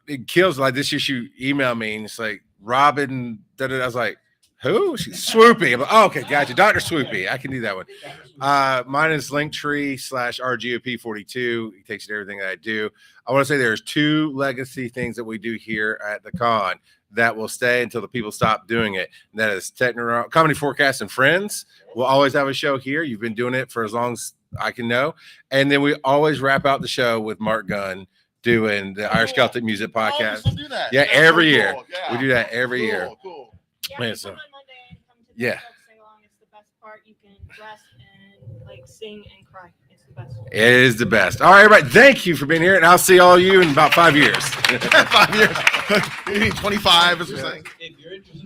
it kills. Like this year, she emailed me and it's like Robin. I was like, who? She's Swoopy. I'm like, oh, okay, gotcha. Dr. Swoopy. I can do that one. Mine is Linktree/RGOP42. It takes you to everything that I do. I want to say there's 2 legacy things that we do here at the con. that will stay until the people stop doing it. And that is Comedy Forecast and Friends. We'll always have a show here. You've been doing it for as long as I can know. And then we always wrap out the show with Mark Gunn doing the Irish Celtic Music Podcast. We'll do that. Yeah, That's every so year. cool. Yeah. We do that every year. Cool. Man, Yeah, so- come on Monday and come to the Yeah. folk sing along. It's the best part. You can dress and like sing and cry. It's the best. It is the best. All right, everybody. Thank you for being here. And I'll see all of you in about 5 years. 5 years. Maybe 25 is what you're saying. If you're interested